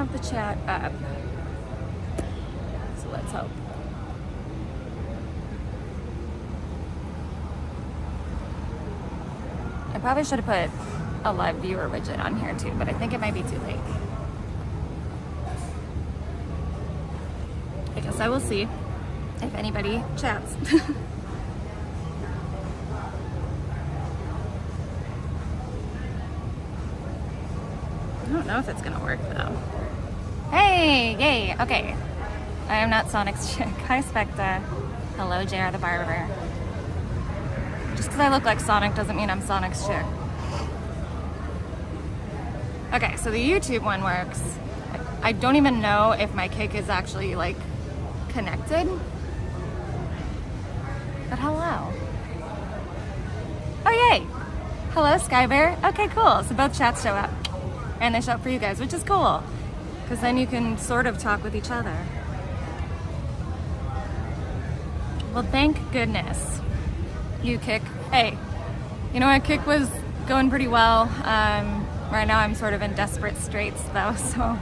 have the chat up. So let's hope. I probably should have put a live viewer widget on here too, but I think it might be too late. I guess I will see if anybody chats. I don't know if it's gonna work though. Hey, yay, okay. I am not Sonic's chick. Hi, Specta. Hello, JR the Barber. Just because I look like Sonic doesn't mean I'm Sonic's chick. Okay, so the YouTube one works. I don't even know if my kick is actually like connected. But hello. Oh, yay. Hello, Skybear. Okay, cool. So both chats show up. And they show up for you guys, which is cool. Because then you can sort of talk with each other. Well, thank goodness. You kick. Hey, you know what? Kick was going pretty well. Right now I'm sort of in desperate straits though, so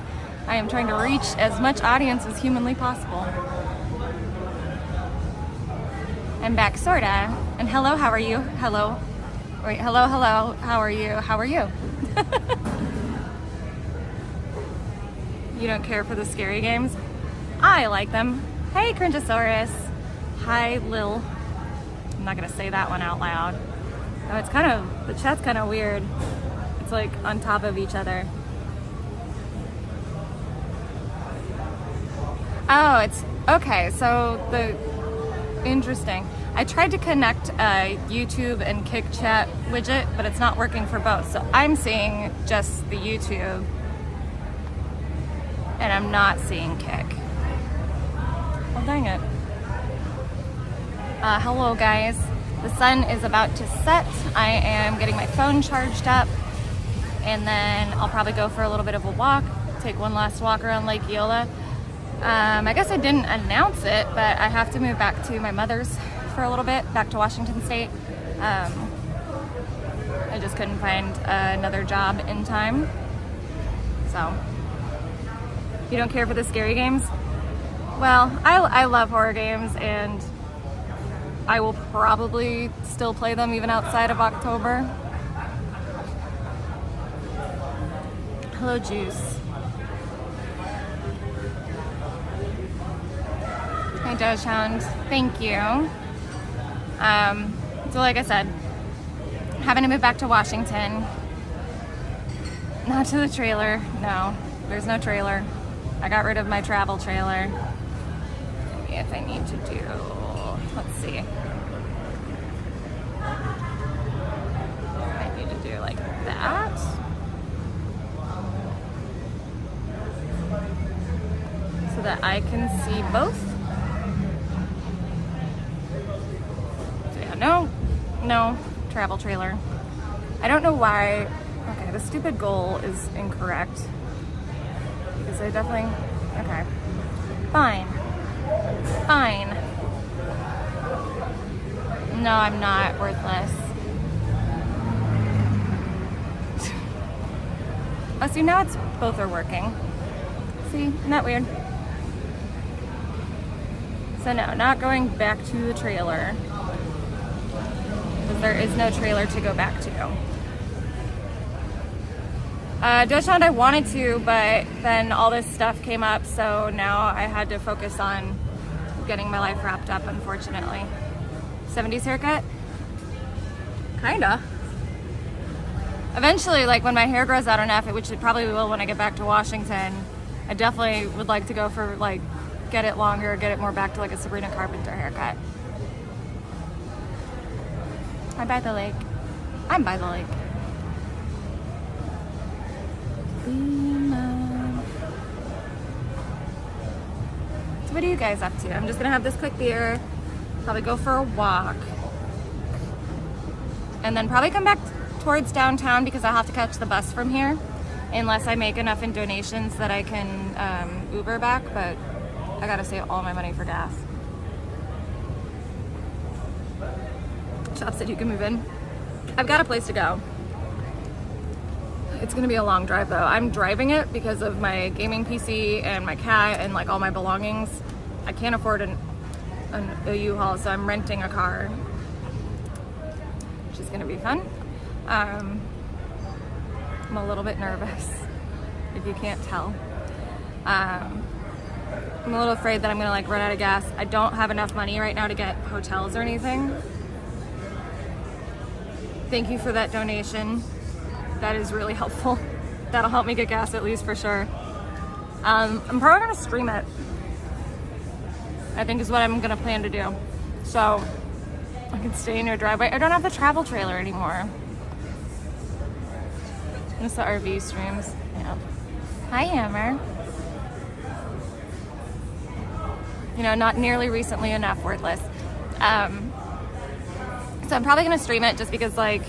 I am trying to reach as much audience as humanly possible. I'm back, sorta. And hello, how are you? Hello. Wait, hello, how are you? How are you? You don't care for the scary games? I like them. Hey, Cringeosaurus. Hi, Lil. I'm not gonna say that one out loud. Oh, it's kind of, the chat's kind of weird. It's like on top of each other. Oh, it's, okay, so interesting. I tried to connect a YouTube and Kick chat widget, but it's not working for both. So I'm seeing just the YouTube, and I'm not seeing Kick. Well, dang it. Hello, guys. The sun is about to set. I am getting my phone charged up, and then I'll probably go for a little bit of a walk, take one last walk around Lake Eola. I guess I didn't announce it, but I have to move back to my mother's for a little bit, back to Washington State. I just couldn't find another job in time. So, you don't care for the scary games? Well, I love horror games, and I will probably still play them even outside of October. Hello, Juice. Hi, Dogehound. Thank you. So like I said, having to move back to Washington. Not to the trailer. No, there's no trailer. I got rid of my travel trailer. If I need to do, let's see. I need to do like that. So that I can see both. So yeah, no, travel trailer. I don't know why. Okay, the stupid goal is incorrect. Because I definitely, okay. Fine. No, I'm not worthless. Oh, see, now it's, both are working. See, isn't that weird? So no, not going back to the trailer. Because there is no trailer to go back to. Dogehound I wanted to, but then all this stuff came up, so now I had to focus on getting my life wrapped up, unfortunately. 70s haircut? Kinda. Eventually, like when my hair grows out enough, which it probably will when I get back to Washington, I definitely would like to go for like, get it longer, get it more back to like a Sabrina Carpenter haircut. I'm by the lake. I'm by the lake. So what are you guys up to? I'm just gonna have this quick beer, probably go for a walk, and then probably come back towards downtown because I'll have to catch the bus from here unless I make enough in donations that I can Uber back, but I gotta save all my money for gas. Shop said you can move in. I've got a place to go. It's gonna be a long drive though. I'm driving it because of my gaming PC and my cat and like all my belongings. I can't afford a U-Haul, so I'm renting a car, which is gonna be fun. I'm a little bit nervous, if you can't tell. I'm a little afraid that I'm gonna like run out of gas. I don't have enough money right now to get hotels or anything. Thank you for that donation. That is really helpful. That'll help me get gas at least for sure. I'm probably gonna stream it, I think is what I'm gonna plan to do. So I can stay in your driveway. I don't have the travel trailer anymore. It's the RV streams. Yeah. Hi, Hammer. You know, not nearly recently enough, worthless. So I'm probably gonna stream it just because like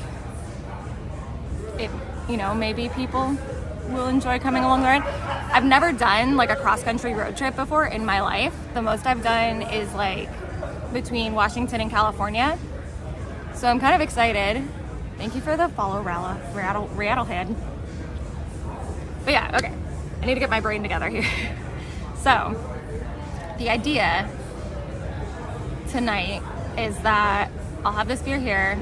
it, you know, maybe people will enjoy coming along the ride. I've never done like a cross-country road trip before in my life. The most I've done is like between Washington and California. So I'm kind of excited. Thank you for the follow, Rattlehead. But yeah, okay. I need to get my brain together here. So the idea tonight is that I'll have this beer here.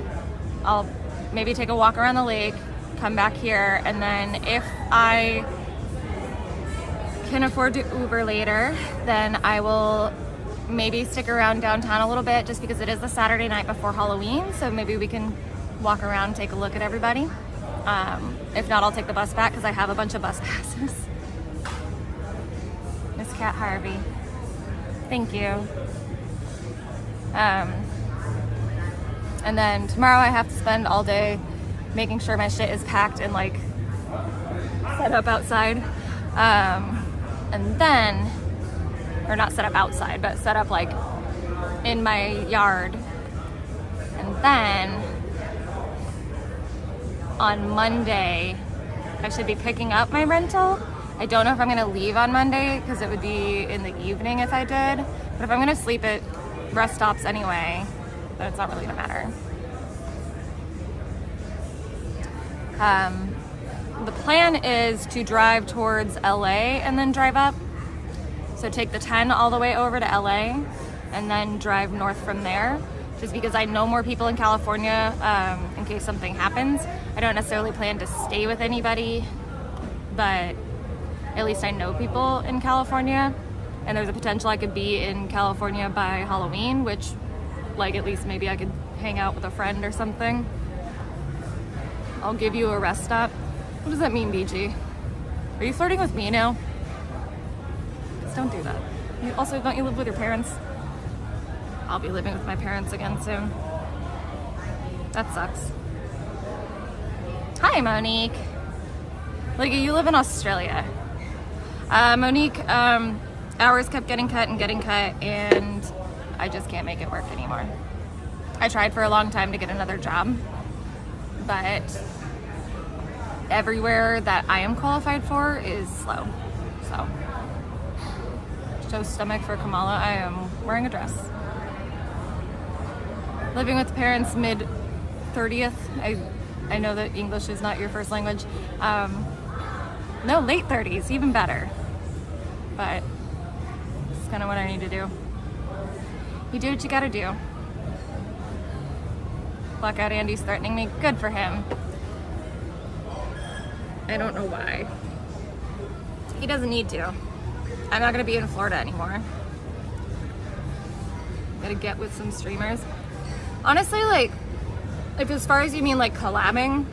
I'll maybe take a walk around the lake, come back here, and then if I can afford to Uber later, then I will maybe stick around downtown a little bit just because it is the Saturday night before Halloween, so maybe we can walk around, take a look at everybody. If not, I'll take the bus back because I have a bunch of bus passes. Miss Cat Harvey, thank you. And then tomorrow I have to spend all day making sure my shit is packed and like set up outside. And then, or not set up outside, but set up like in my yard. And then on Monday, I should be picking up my rental. I don't know if I'm gonna leave on Monday because it would be in the evening if I did. But if I'm gonna sleep at rest stops anyway, then it's not really gonna matter. The plan is to drive towards LA and then drive up. So take the 10 all the way over to LA and then drive north from there. Just because I know more people in California in case something happens. I don't necessarily plan to stay with anybody, but at least I know people in California. And there's a potential I could be in California by Halloween, which like at least maybe I could hang out with a friend or something. I'll give you a rest stop. What does that mean, BG? Are you flirting with me now? Just don't do that. You also, don't you live with your parents? I'll be living with my parents again soon. That sucks. Hi, Monique. Like, you live in Australia. Monique, hours kept getting cut, and I just can't make it work anymore. I tried for a long time to get another job, but everywhere that I am qualified for is slow. So, show stomach for Kamala. I am wearing a dress. Living with parents mid 30th. I know that English is not your first language. No, late 30s, even better. But it's kind of what I need to do. You do what you gotta do. Blackout Andy's threatening me. Good for him. I don't know why. He doesn't need to. I'm not gonna be in Florida anymore. Gotta get with some streamers. Honestly, like, if as far as you mean like collabing,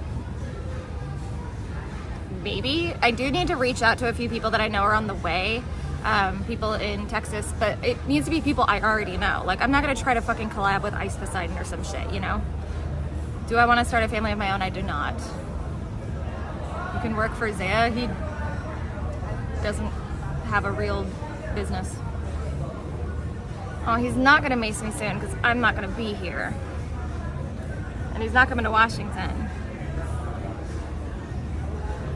maybe. I do need to reach out to a few people that I know are on the way. People in Texas, but it needs to be people I already know. Like, I'm not gonna try to fucking collab with Ice Poseidon or some shit, you know? Do I want to start a family of my own? I do not. You can work for Zaya. He doesn't have a real business. Oh, he's not gonna mace me soon because I'm not gonna be here. And he's not coming to Washington.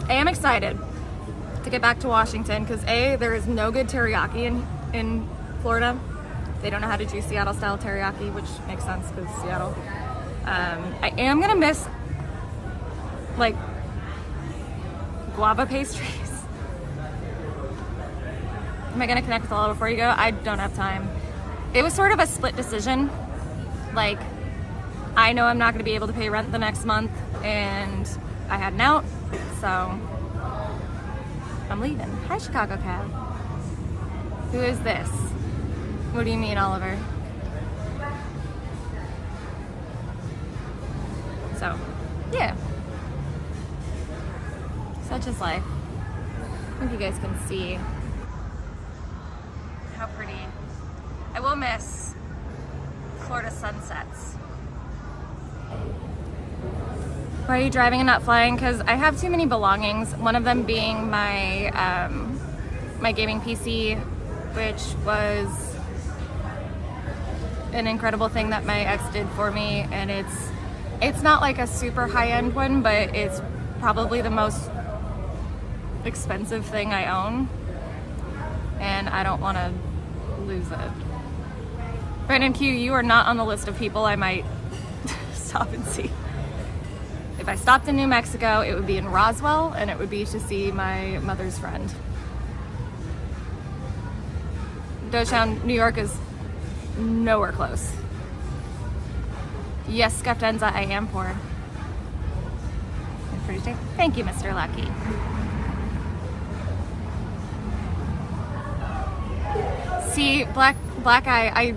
I am excited to get back to Washington because A, there is no good teriyaki in Florida. They don't know how to do Seattle style teriyaki, which makes sense because Seattle. I am gonna miss like guava pastries. Am I gonna connect with Lola before you go? I don't have time. It was sort of a split decision. Like, I know I'm not gonna be able to pay rent the next month, and I had an out, so I'm leaving. Hi, Chicago Cab. Who is this? What do you mean, Oliver? So, yeah. Such is life. I think you guys can see how pretty. I will miss Florida sunsets. Why are you driving and not flying? Because I have too many belongings. One of them being my my gaming PC, which was an incredible thing that my ex did for me, and it's not like a super high-end one, but it's probably the most expensive thing I own, and I don't want to lose it. Brandon Q, you are not on the list of people I might stop and see. If I stopped in New Mexico, it would be in Roswell, and it would be to see my mother's friend. Dogestown, New York is nowhere close. Yes, Skeptenza, I am poor. Thank you, Mr. Lucky. See, black eye,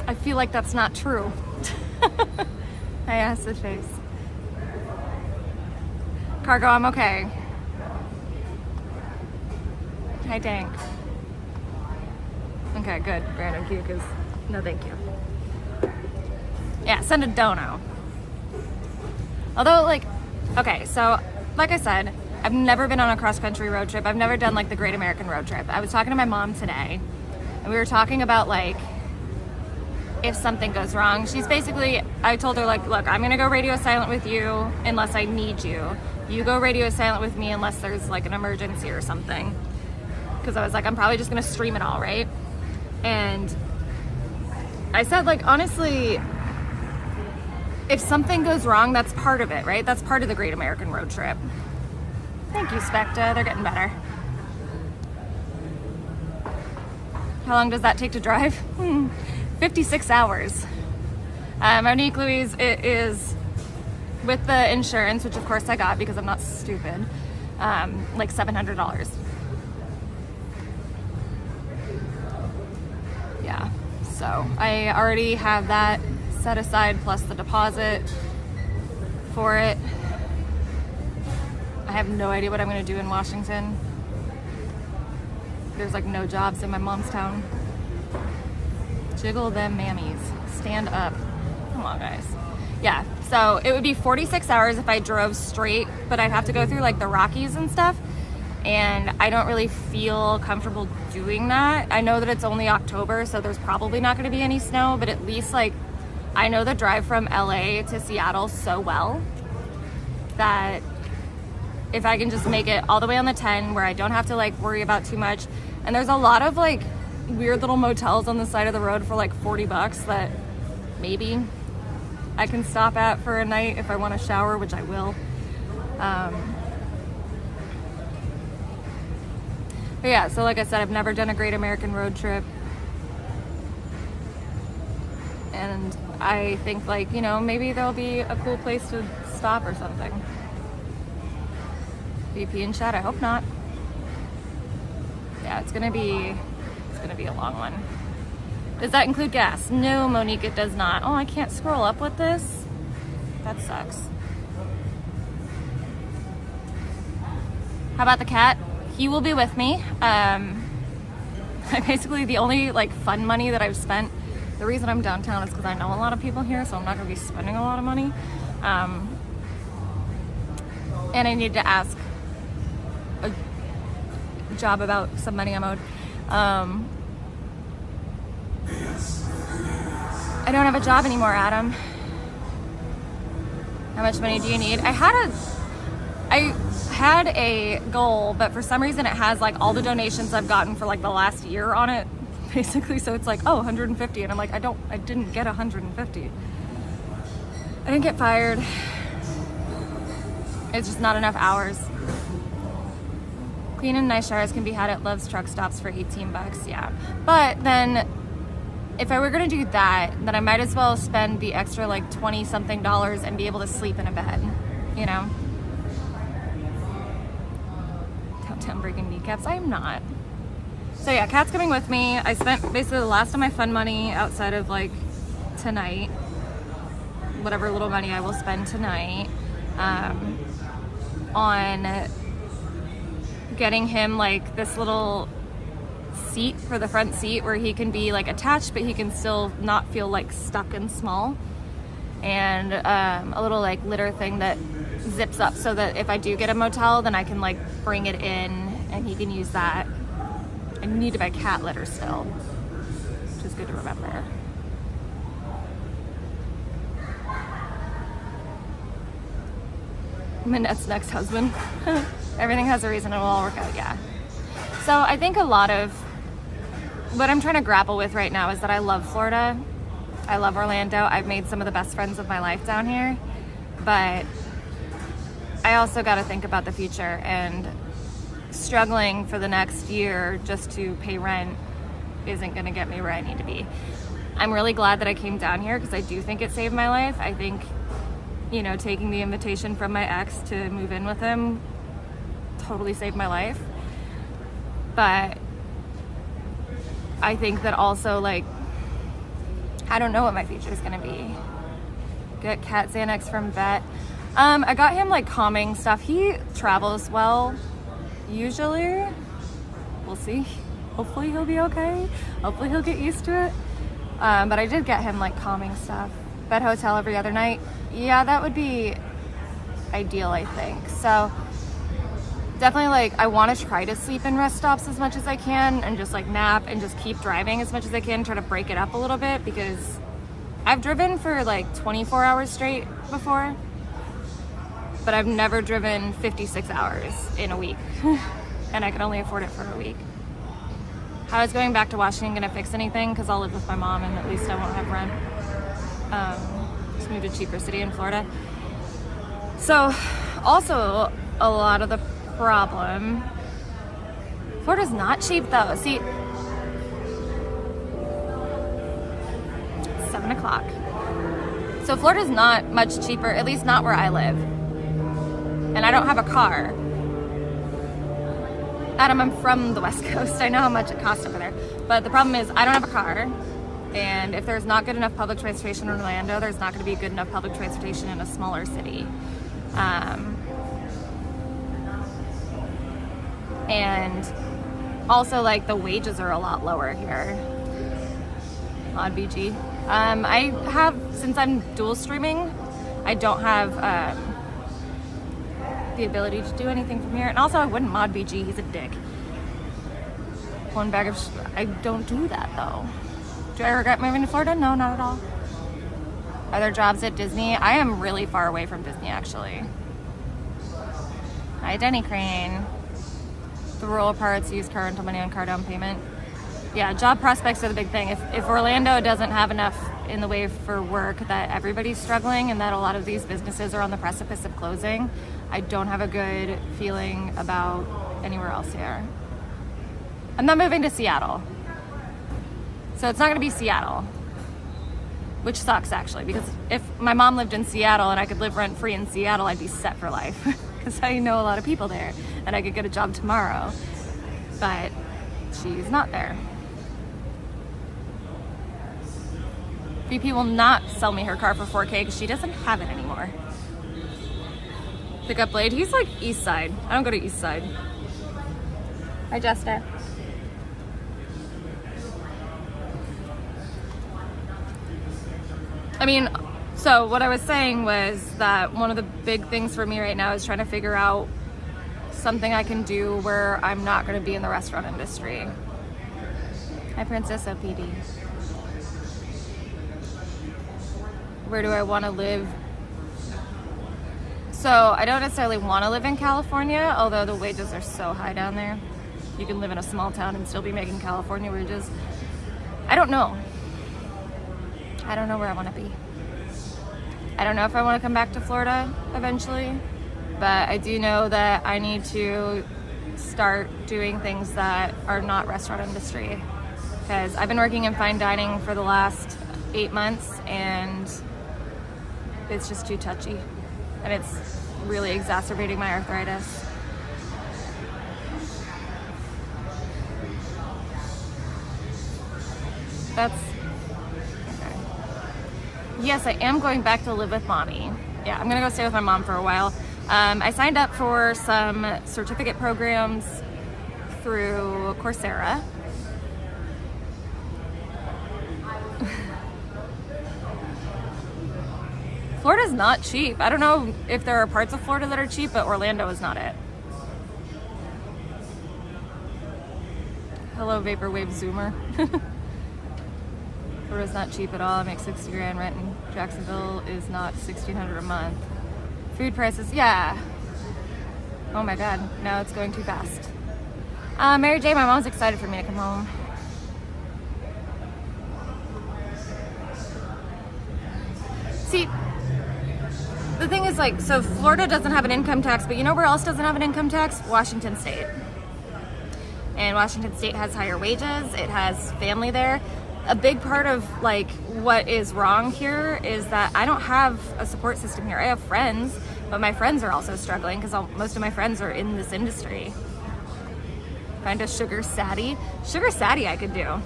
I feel like that's not true. I asked his face. Cargo, I'm okay. Hi, Tank. Okay, good. Brandon Q, because no thank you. Yeah, send a dono. Although, like, okay, so, like I said, I've never been on a cross-country road trip. I've never done, like, the Great American Road Trip. I was talking to my mom today, and we were talking about, like, if something goes wrong. She's basically, I told her, like, look, I'm gonna go radio silent with you unless I need you. You go radio silent with me unless there's, like, an emergency or something. Because I was like, I'm probably just gonna stream it all, right? And I said, like, honestly, if something goes wrong, that's part of it, right? That's part of the Great American Road Trip. Thank you, Specta. They're getting better. How long does that take to drive? 56 hours. Monique Louise, it is with the insurance, which of course I got because I'm not stupid, like $700. Yeah, so I already have that set aside plus the deposit for it. I have no idea what I'm going to do in Washington. There's like no jobs in my mom's town. Jiggle them mammies. Stand up. Come on, guys. Yeah, so it would be 46 hours if I drove straight, but I'd have to go through like the Rockies and stuff, and I don't really feel comfortable doing that. I know that it's only October, so there's probably not going to be any snow, but at least like I know the drive from LA to Seattle so well that if I can just make it all the way on the 10 where I don't have to like worry about too much. And there's a lot of like weird little motels on the side of the road for like $40 that maybe I can stop at for a night if I want to shower, which I will. But yeah, so like I said, I've never done a Great American Road Trip. And I think like, you know, maybe there'll be a cool place to stop or something. VP in chat, I hope not. Yeah, it's gonna be a long one. Does that include gas? No, Monique, it does not. Oh, I can't scroll up with this. That sucks. How about the cat? He will be with me. Basically the only like fun money that I've spent, the reason I'm downtown is because I know a lot of people here, so I'm not gonna be spending a lot of money. And I need to ask a job about some money I'm owed. I don't have a job anymore, Adam. How much money do you need? I had a goal, but for some reason it has like all the donations I've gotten for like the last year on it, basically. So it's like, oh, 150, and I'm like, I didn't get 150. I didn't get fired. It's just not enough hours. Clean and nice showers can be had at Love's Truck Stops for 18 bucks, yeah. But then if I were gonna do that, then I might as well spend the extra like 20 something dollars and be able to sleep in a bed, you know? Downtown breaking kneecaps, I am not. So yeah, Kat's coming with me. I spent basically the last of my fun money outside of like tonight, whatever little money I will spend tonight, on getting him like this little seat for the front seat where he can be like attached, but he can still not feel like stuck and small, and a little like litter thing that zips up so that if I do get a motel, then I can like bring it in and he can use that. I need to buy cat litter still, which is good to remember. Minette's next husband. Everything has a reason, it will all work out, yeah. So I think a lot of what I'm trying to grapple with right now is that I love Florida. I love Orlando. I've made some of the best friends of my life down here, but I also got to think about the future, and struggling for the next year just to pay rent isn't going to get me where I need to be. I'm really glad that I came down here because I do think it saved my life. I think, you know, taking the invitation from my ex to move in with him totally saved my life. But I think that also, like, I don't know what my future is going to be. Get cat Xanax from vet. I got him like calming stuff. He travels well, usually. We'll see. Hopefully he'll be okay. Hopefully he'll get used to it. But I did get him like calming stuff. Bed hotel every other night. Yeah, that would be ideal, I think. So definitely, like, I want to try to sleep in rest stops as much as I can and just like nap and just keep driving as much as I can, try to break it up a little bit, because I've driven for like 24 hours straight before, but I've never driven 56 hours in a week and I can only afford it for a week. How is going back to Washington gonna fix anything? Because I'll live with my mom and at least I won't have rent. Just moved to a cheaper city in Florida. So also a lot of the problem, Florida's not cheap though. See, it's 7 o'clock. So Florida's not much cheaper, at least not where I live. And I don't have a car. Adam, I'm from the West Coast. I know how much it costs over there. But the problem is I don't have a car. And if there's not good enough public transportation in Orlando, there's not going to be good enough public transportation in a smaller city. And also, like, the wages are a lot lower here. Odd BG. I have, since I'm dual streaming, I don't have the ability to do anything from here. And also, I wouldn't mod BG. He's a dick. One bag of I don't do that, though. Do I regret moving to Florida? No, not at all. Are there jobs at Disney? I am really far away from Disney, actually. Hi, Denny Crane. The rural parts, use car rental money on car down payment. Yeah, job prospects are the big thing. If Orlando doesn't have enough in the way for work, that everybody's struggling and that a lot of these businesses are on the precipice of closing, I don't have a good feeling about anywhere else here. I'm not moving to Seattle. So it's not going to be Seattle, which sucks actually, because if my mom lived in Seattle and I could live rent-free in Seattle, I'd be set for life because I know a lot of people there and I could get a job tomorrow, but she's not there. VP will not sell me her car for $4K because she doesn't have it anymore. Pick up Blade. He's like East Side. I don't go to East Side. Hi, Jester. I mean, so what I was saying was that one of the big things for me right now is trying to figure out something I can do where I'm not going to be in the restaurant industry. Hi, Princess OPD. Where do I want to live? So I don't necessarily want to live in California, although the wages are so high down there. You can live in a small town and still be making California wages. I don't know. I don't know where I want to be. I don't know if I want to come back to Florida eventually, but I do know that I need to start doing things that are not restaurant industry, because I've been working in fine dining for the last 8 months and it's just too touchy and it's really exacerbating my arthritis. That's okay. Yes, I am going back to live with mommy. Yeah, I'm gonna go stay with my mom for a while. I signed up for some certificate programs through Coursera. Florida's not cheap. I don't know if there are parts of Florida that are cheap, but Orlando is not it. Hello, Vaporwave Zoomer. Florida's not cheap at all. I make $60,000 rent in Jacksonville is not $1,600 a month. Food prices, yeah. Oh my God, no, it's going too fast. Mary J, my mom's excited for me to come home. See, the thing is, like, so Florida doesn't have an income tax, but you know where else doesn't have an income tax? Washington State. And Washington State has higher wages, it has family there. A big part of like what is wrong here is that I don't have a support system here. I have friends, but my friends are also struggling because most of my friends are in this industry. Find a sugar saddy. Sugar saddy I could do.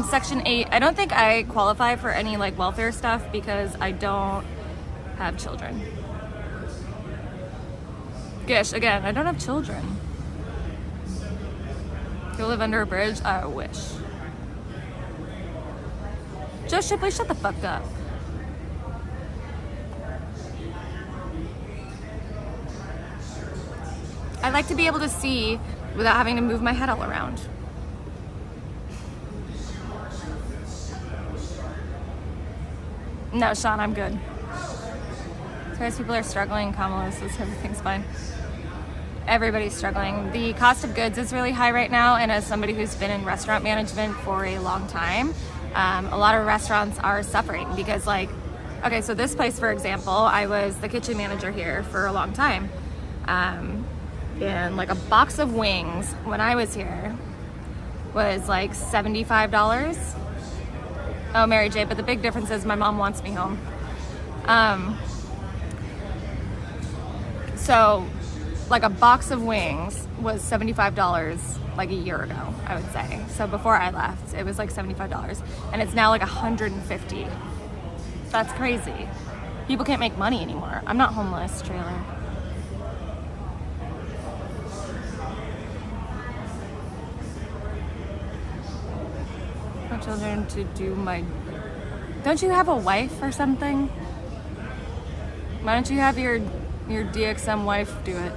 Section 8, I don't think I qualify for any like welfare stuff because I don't have children. Gish, again, I don't have children. You live under a bridge? I wish. Joe Shipley, shut the fuck up. I like to be able to see without having to move my head all around. No, Sean, I'm good. As people are struggling, Kamala says everything's fine. Everybody's struggling. The cost of goods is really high right now, and as somebody who's been in restaurant management for a long time, a lot of restaurants are suffering because, like, okay, so this place, for example, I was the kitchen manager here for a long time. And like a box of wings when I was here was like $75. Oh, Mary J, but the big difference is my mom wants me home. So like a box of wings was $75 like a year ago, I would say. So before I left, it was like $75 and it's now like $150. That's crazy. People can't make money anymore. I'm not homeless, trailer. My children to do my... Don't you have a wife or something? Why don't you have your DXM wife do it?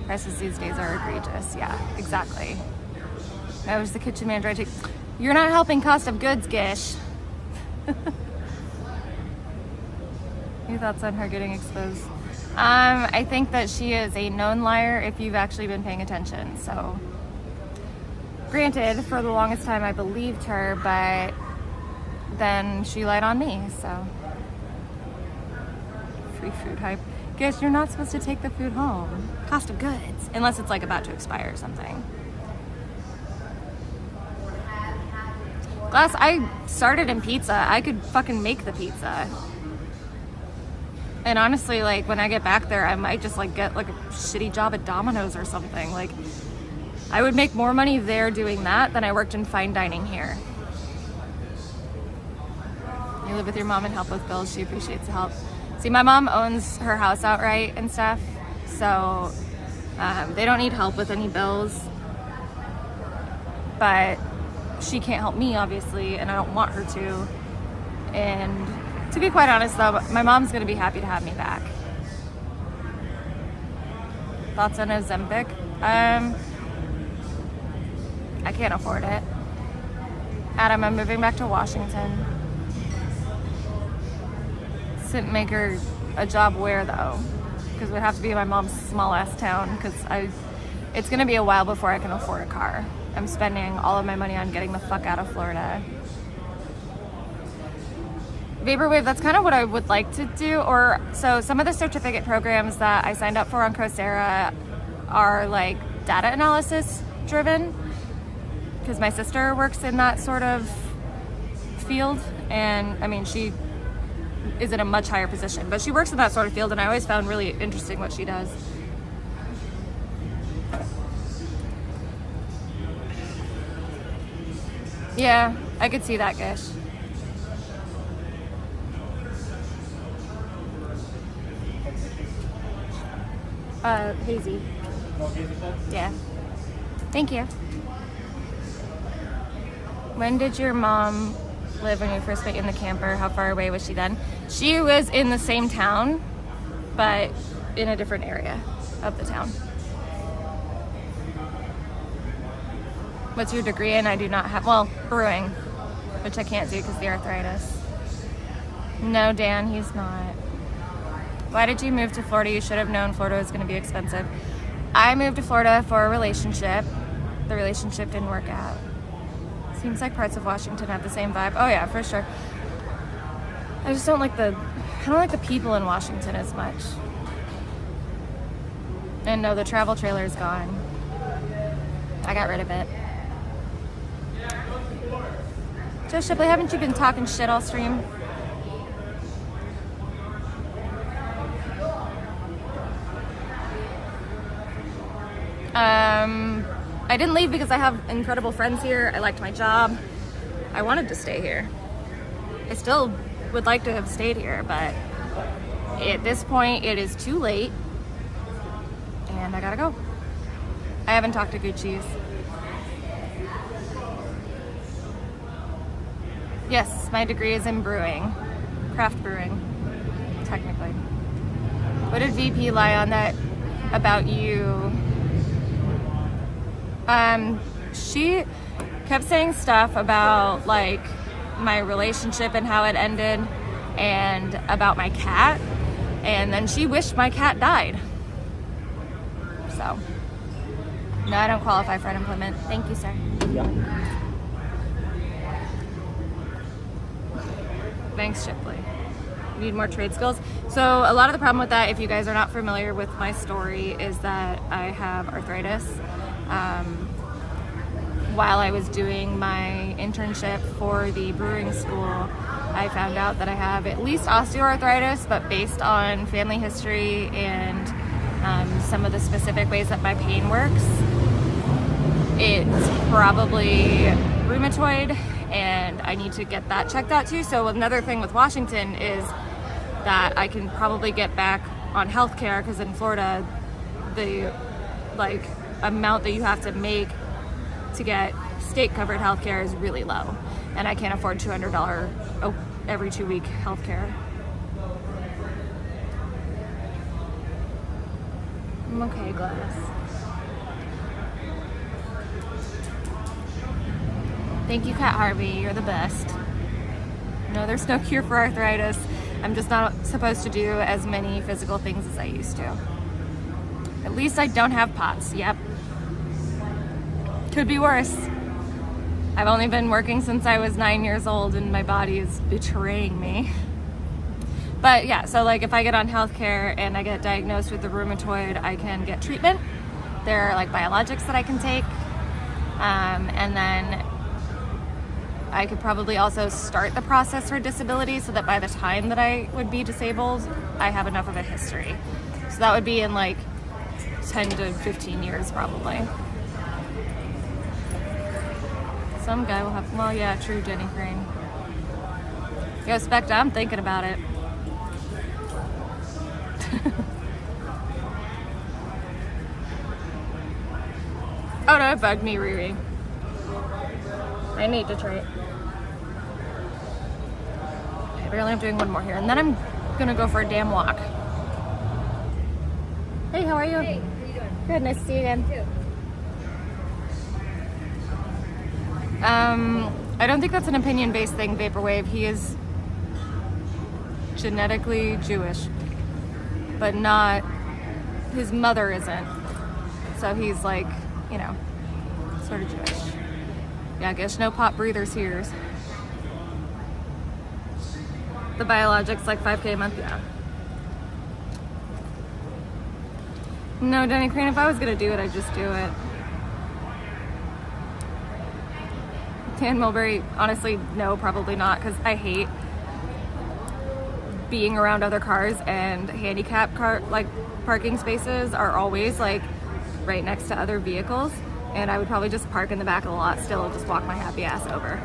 Prices these days are egregious. Yeah, exactly. I was the kitchen manager. You're not helping cost of goods, Gish. Your thoughts on her getting exposed? I think that she is a known liar if you've actually been paying attention. So, granted, for the longest time I believed her, but then she lied on me, so. Free food hype. Guess you're not supposed to take the food home. Cost of goods, unless it's like about to expire or something. Glass, I started in pizza. I could fucking make the pizza. And honestly, like when I get back there, I might just like get like a shitty job at Domino's or something. Like I would make more money there doing that than I worked in fine dining here. You live with your mom and help with bills. She appreciates the help. See, my mom owns her house outright and stuff, so they don't need help with any bills. But she can't help me, obviously, and I don't want her to. And to be quite honest, though, my mom's gonna be happy to have me back. Thoughts on Ozempic? I can't afford it. Adam, I'm moving back to Washington. Make her a job where though, because it would have to be in my mom's small ass town, because it's gonna be a while before I can afford a car. I'm spending all of my money on getting the fuck out of Florida. Vaporwave, that's kind of what I would like to do. Or so some of the certificate programs that I signed up for on Coursera are like data analysis driven, because my sister works in that sort of field, and I mean, she is in a much higher position, but she works in that sort of field, and I always found really interesting what she does. Yeah, I could see that, Gish. Hazy. Yeah. Thank you. When did your mom live when you first went in the camper? How far away was she then? She was in the same town, but in a different area of the town. What's your degree in? I do not have, well, brewing, which I can't do because of the arthritis. No, Dan, he's not. Why did you move to Florida? You should have known Florida was going to be expensive. I moved to Florida for a relationship. The relationship didn't work out. Seems like parts of Washington have the same vibe. Oh yeah, for sure. I just don't like the people in Washington as much. And no, the travel trailer is gone. I got rid of it. Joe Shipley, haven't you been talking shit all stream? I didn't leave because I have incredible friends here. I liked my job. I wanted to stay here. I still would like to have stayed here, but at this point it is too late and I gotta go. I haven't talked to Gucci's. Yes, my degree is in brewing, craft brewing, technically. What did VP lie on that about you? She kept saying stuff about like my relationship and how it ended, and about my cat, and then she wished my cat died. So, no, I don't qualify for unemployment. Thank you, sir. Yeah. Thanks, Shipley. Need more trade skills. So a lot of the problem with that, if you guys are not familiar with my story, is that I have arthritis. While I was doing my internship for the brewing school, I found out that I have at least osteoarthritis, but based on family history and some of the specific ways that my pain works, it's probably rheumatoid, and I need to get that checked out too. So another thing with Washington is that I can probably get back on healthcare, because in Florida, the like amount that you have to make to get state covered healthcare is really low, and I can't afford $200 every 2 week healthcare. I'm okay, Gladys. Thank you, Kat Harvey. You're the best. No, there's no cure for arthritis. I'm just not supposed to do as many physical things as I used to. At least I don't have POTS. Yep. Could be worse. I've only been working since I was 9 years old, and my body is betraying me. But yeah, so like if I get on healthcare and I get diagnosed with the rheumatoid, I can get treatment. There are like biologics that I can take. And then I could probably also start the process for disability, so that by the time that I would be disabled, I have enough of a history. So that would be in like 10 to 15 years probably. Some guy will have, well, yeah, true, Jenny Crane. Yo, Specta, I'm thinking about it. Oh no, it bugged me, Riri. I need to try it. Okay, apparently I'm doing one more here, and then I'm gonna go for a damn walk. Hey, how are you? Hey, how are you doing? Good, nice to see you again. Too. I don't think that's an opinion-based thing, Vaporwave. He is genetically Jewish, but not, his mother isn't. So he's like, you know, sort of Jewish. Yeah, I guess no pot breathers here. The Biologics, like 5K a month, yeah. No, Denny Crane, if I was gonna do it, I'd just do it. Dan Mulberry, honestly, no, probably not, because I hate being around other cars, and handicap car like parking spaces are always like right next to other vehicles, and I would probably just park in the back of the lot still and just walk my happy ass over.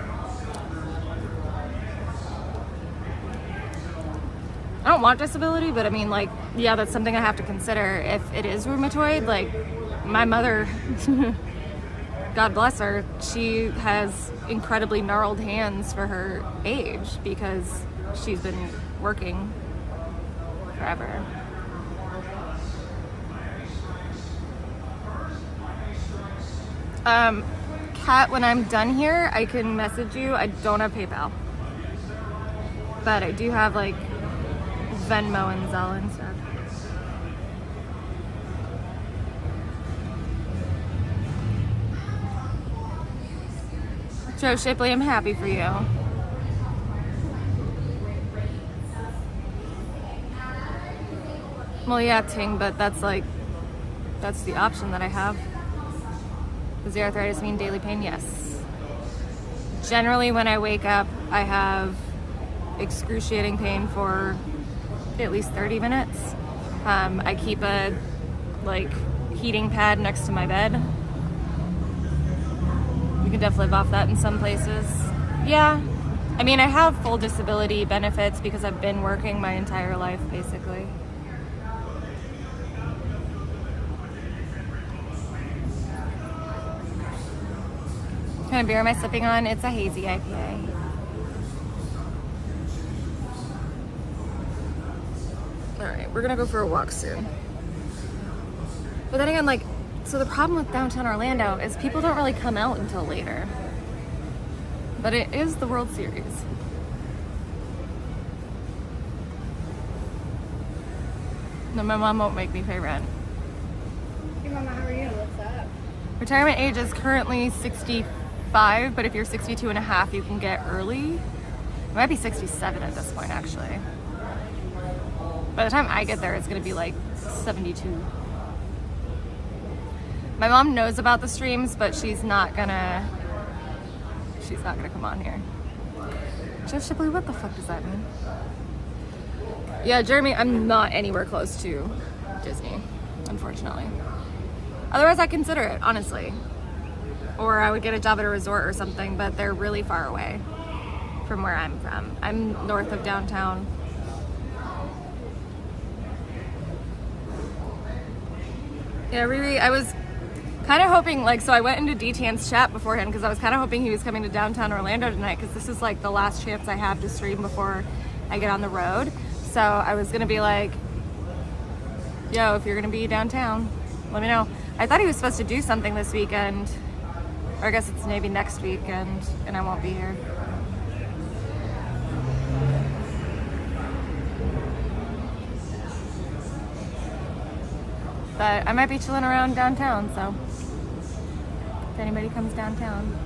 I don't want disability, but I mean, like, yeah, that's something I have to consider. If it is rheumatoid, like my mother, God bless her, she has incredibly gnarled hands for her age because she's been working forever. Kat, when I'm done here, I can message you. I don't have PayPal, but I do have like Venmo and Zelle and stuff. Joe Shipley, I'm happy for you. Well, yeah, Ting, but that's the option that I have. Does the arthritis mean daily pain? Yes. Generally, when I wake up, I have excruciating pain for at least 30 minutes. I keep a heating pad next to my bed. You can definitely live off that in some places. Yeah, I mean, I have full disability benefits because I've been working my entire life, basically. What kind of beer am I sipping on? It's a hazy IPA. Alright, we're gonna go for a walk soon. But then again, so the problem with downtown Orlando is people don't really come out until later. But it is the World Series. No, my mom won't make me pay rent. Hey Mama, how are you? What's up? Retirement age is currently 65, but if you're 62 and a half, you can get early. It might be 67 at this point, actually. By the time I get there, it's gonna be like 72. My mom knows about the streams, but she's not gonna come on here. Jeff Shipley, what the fuck does that mean? Yeah, Jeremy, I'm not anywhere close to Disney, unfortunately. Otherwise, I'd consider it, honestly. Or I would get a job at a resort or something, but they're really far away from where I'm from. I'm north of downtown. Yeah, Riri, I was kind of hoping, so I went into D-Tan's chat beforehand because I was kind of hoping he was coming to downtown Orlando tonight because this is the last chance I have to stream before I get on the road. So I was going to be like, yo, if you're going to be downtown, let me know. I thought he was supposed to do something this weekend, or I guess it's maybe next weekend, and I won't be here. But I might be chilling around downtown, so if anybody comes downtown.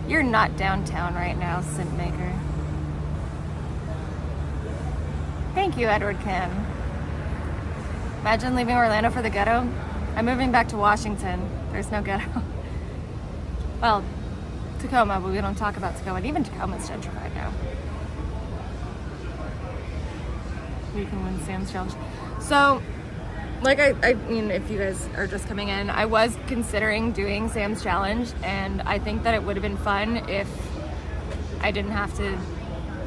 You're not downtown right now, Scent Maker. Thank you, Edward Kim. Imagine leaving Orlando for the ghetto. I'm moving back to Washington. There's no ghetto. Well, Tacoma, but we don't talk about Tacoma. And even Tacoma's gentrified now. We can win Sam's Challenge. So, I mean, if you guys are just coming in, I was considering doing Sam's Challenge, and I think that it would have been fun if I didn't have to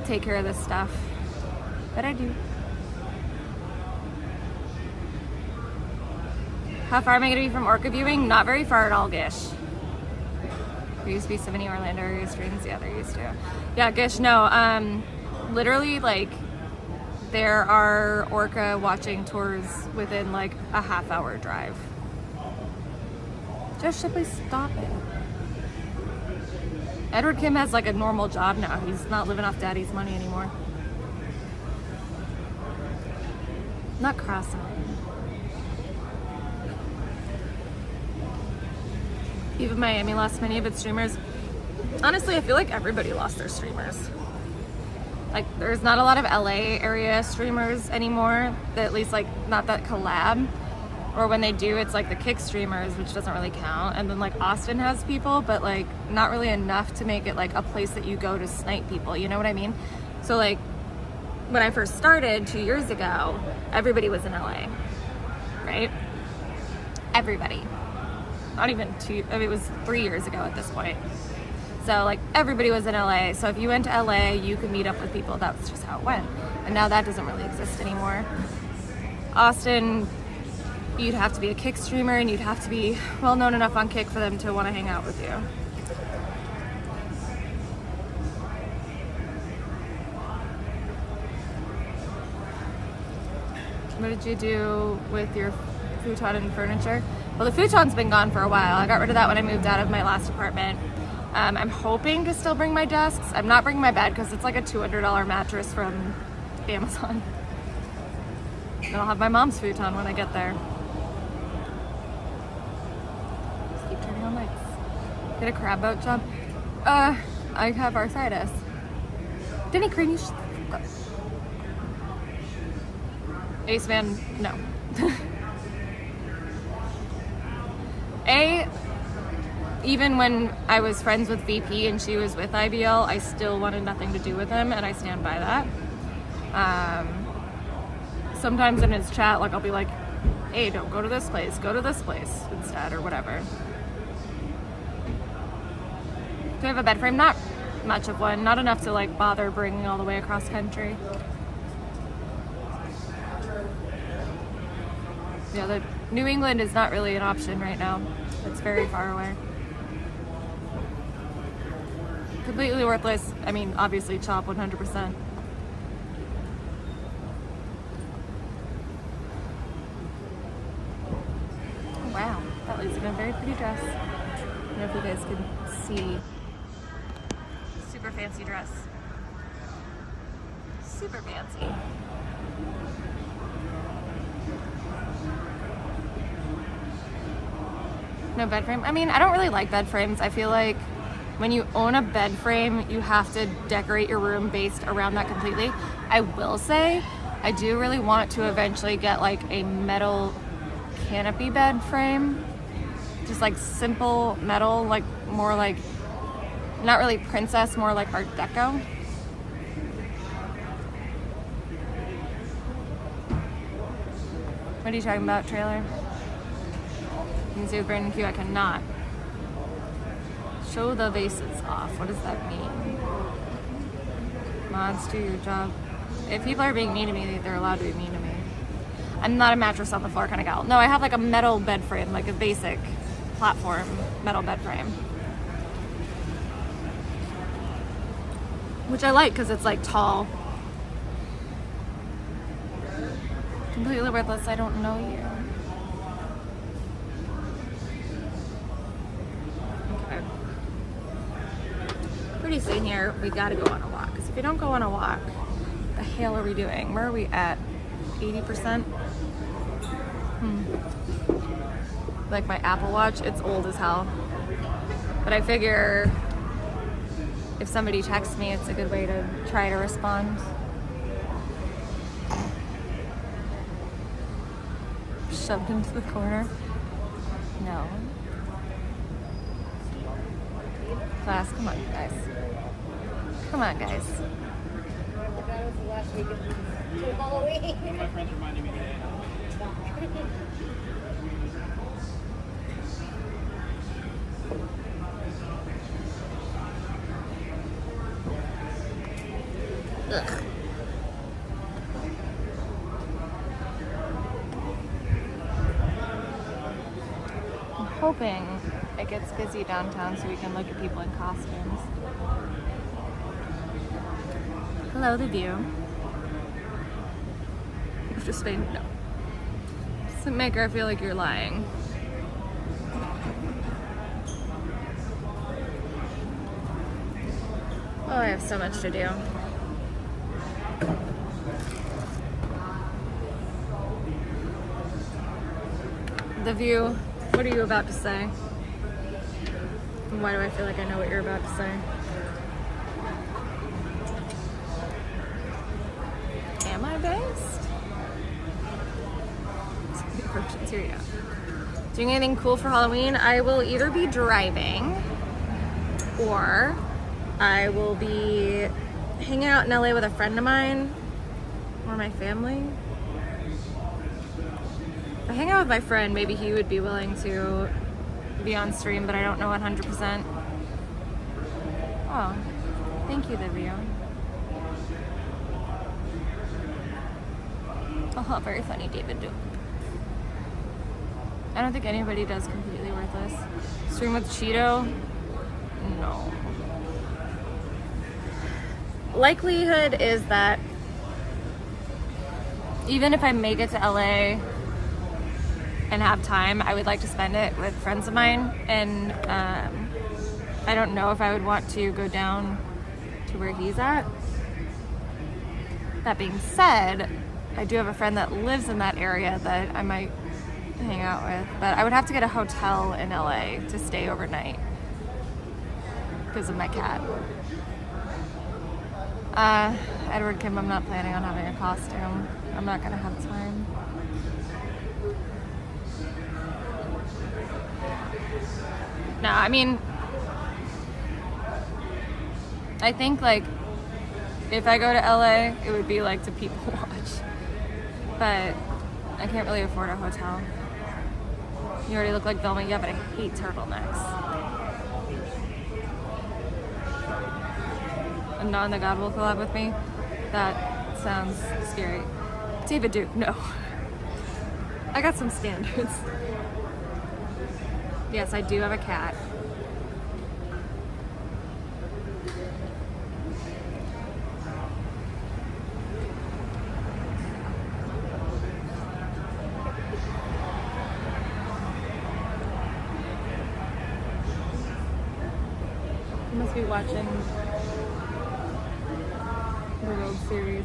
take care of this stuff. But I do. How far am I going to be from Orca viewing? Not very far at all, Gish. There used to be so many Orlando area streams. Yeah, there used to. Yeah, Gish, no. Literally, there are Orca watching tours within a half-hour drive. Just Shipley, stop it. Edward Kim has a normal job now. He's not living off daddy's money anymore. Not crossing. Even Miami lost many of its streamers. Honestly, I feel like everybody lost their streamers. like there's not a lot of LA area streamers anymore, that at least like not that collab, or when they do it's like the kick streamers, which doesn't really count. And then like Austin has people, but like not really enough to make it like a place that you go to snipe people, you know what I mean? So like when I first started 2 years ago, everybody was in LA, right? Everybody. Not even two, I mean, it was 3 years ago at this point. So like everybody was in LA. So if you went to LA, you could meet up with people. That's just how it went. And now that doesn't really exist anymore. Austin, you'd have to be a Kick streamer and you'd have to be well known enough on Kick for them to want to hang out with you. What did you do with your futon and furniture? Well, the futon's been gone for a while. I got rid of that when I moved out of my last apartment. I'm hoping to still bring my desks. I'm not bringing my bed because it's like a $200 mattress from Amazon. And I'll have my mom's futon when I get there. Just keep turning on lights. Get a crab boat jump. I have arthritis. Denny Crane, you should... Ace Man, no. Even when I was friends with VP and she was with IBL, I still wanted nothing to do with him, and I stand by that. Sometimes in his chat, like I'll be like, hey, don't go to this place, go to this place instead, or whatever. Do I have a bed frame? Not much of one, not enough to like bother bringing all the way across country. Yeah, the New England is not really an option right now. It's very far away. Completely worthless. I mean, obviously chop 100%. Wow, that lady's in a very pretty dress. I don't know if you guys can see. Super fancy dress. Super fancy. No bed frame. I mean, I don't really like bed frames. I feel like when you own a bed frame, you have to decorate your room based around that completely. I will say, I do really want to eventually get like a metal canopy bed frame. Just like simple metal, like more like, not really princess, more like Art Deco. What are you talking about, trailer? You can see with Brandon Q, I cannot. Show the vases off. What does that mean? Mods, do your job. If people are being mean to me, they're allowed to be mean to me. I'm not a mattress on the floor kind of gal. No, I have like a metal bed frame, like a basic platform metal bed frame. Which I like because it's like tall. Completely worthless, I don't know you. Pretty soon here, we gotta go on a walk. Because if we don't go on a walk, what the hell are we doing? Where are we at? 80%? Like my Apple Watch, it's old as hell. But I figure if somebody texts me, it's a good way to try to respond. Shoved into the corner? No. Class, come on, guys. Come on, guys. That was the last week of Halloween. One of my friends reminded me today. Ugh. I'm hoping it gets busy downtown so we can look at people in costumes. Hello, the view. I'm just saying no. Doesn't make her feel like you're lying. Oh, I have so much to do. The view. What are you about to say? And why do I feel like I know what you're about to say? my best. Here you go. Doing anything cool for Halloween? I will either be driving or I will be hanging out in LA with a friend of mine or my family. If I hang out with my friend, maybe he would be willing to be on stream, but I don't know 100%. Oh, thank you, Livio. Oh, very funny, David Duke. I don't think anybody does completely worthless. Stream with Cheeto? No. Likelihood is that even if I make it to LA and have time, I would like to spend it with friends of mine, and I don't know if I would want to go down to where he's at. That being said, I do have a friend that lives in that area that I might hang out with, but I would have to get a hotel in LA to stay overnight because of my cat. Edward Kim, I'm not planning on having a costume. I'm not gonna have time. No, I mean, I think like if I go to LA, it would be like to people watch, but I can't really afford a hotel. You already look like Velma. Yeah, but I hate turtlenecks. And Dawn the God will collab with me? That sounds scary. David Duke, no. I got some standards. Yes, I do have a cat. You must be watching the World Series.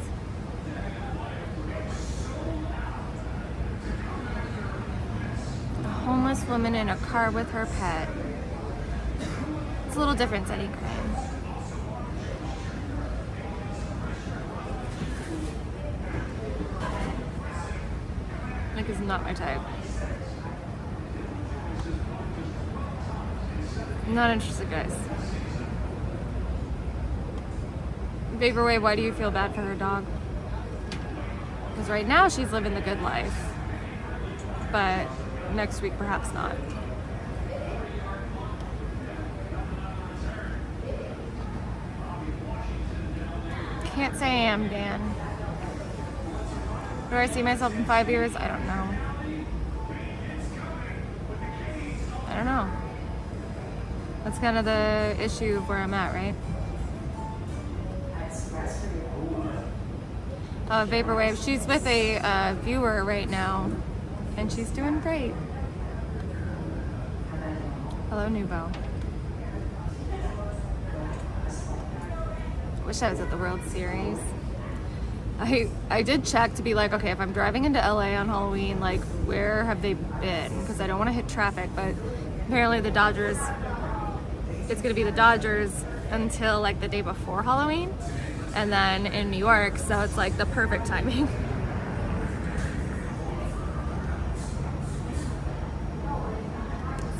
A homeless woman in a car with her pet. It's a little different than Ukraine. Like, it's not my type. I'm not interested, guys. Vaporwave, why do you feel bad for her dog? Because right now she's living the good life, but next week perhaps not. Can't say I am, Dan. Where do I see myself in 5 years? I don't know. I don't know. That's kind of the issue of where I'm at, right? Vaporwave, she's with a viewer right now, and she's doing great. Hello, Nubo. Wish I was at the World Series. I did check to be like, okay, if I'm driving into LA on Halloween, like, where have they been? Because I don't want to hit traffic, but apparently the Dodgers, it's going to be the Dodgers until like the day before Halloween, and then in New York, so it's like the perfect timing.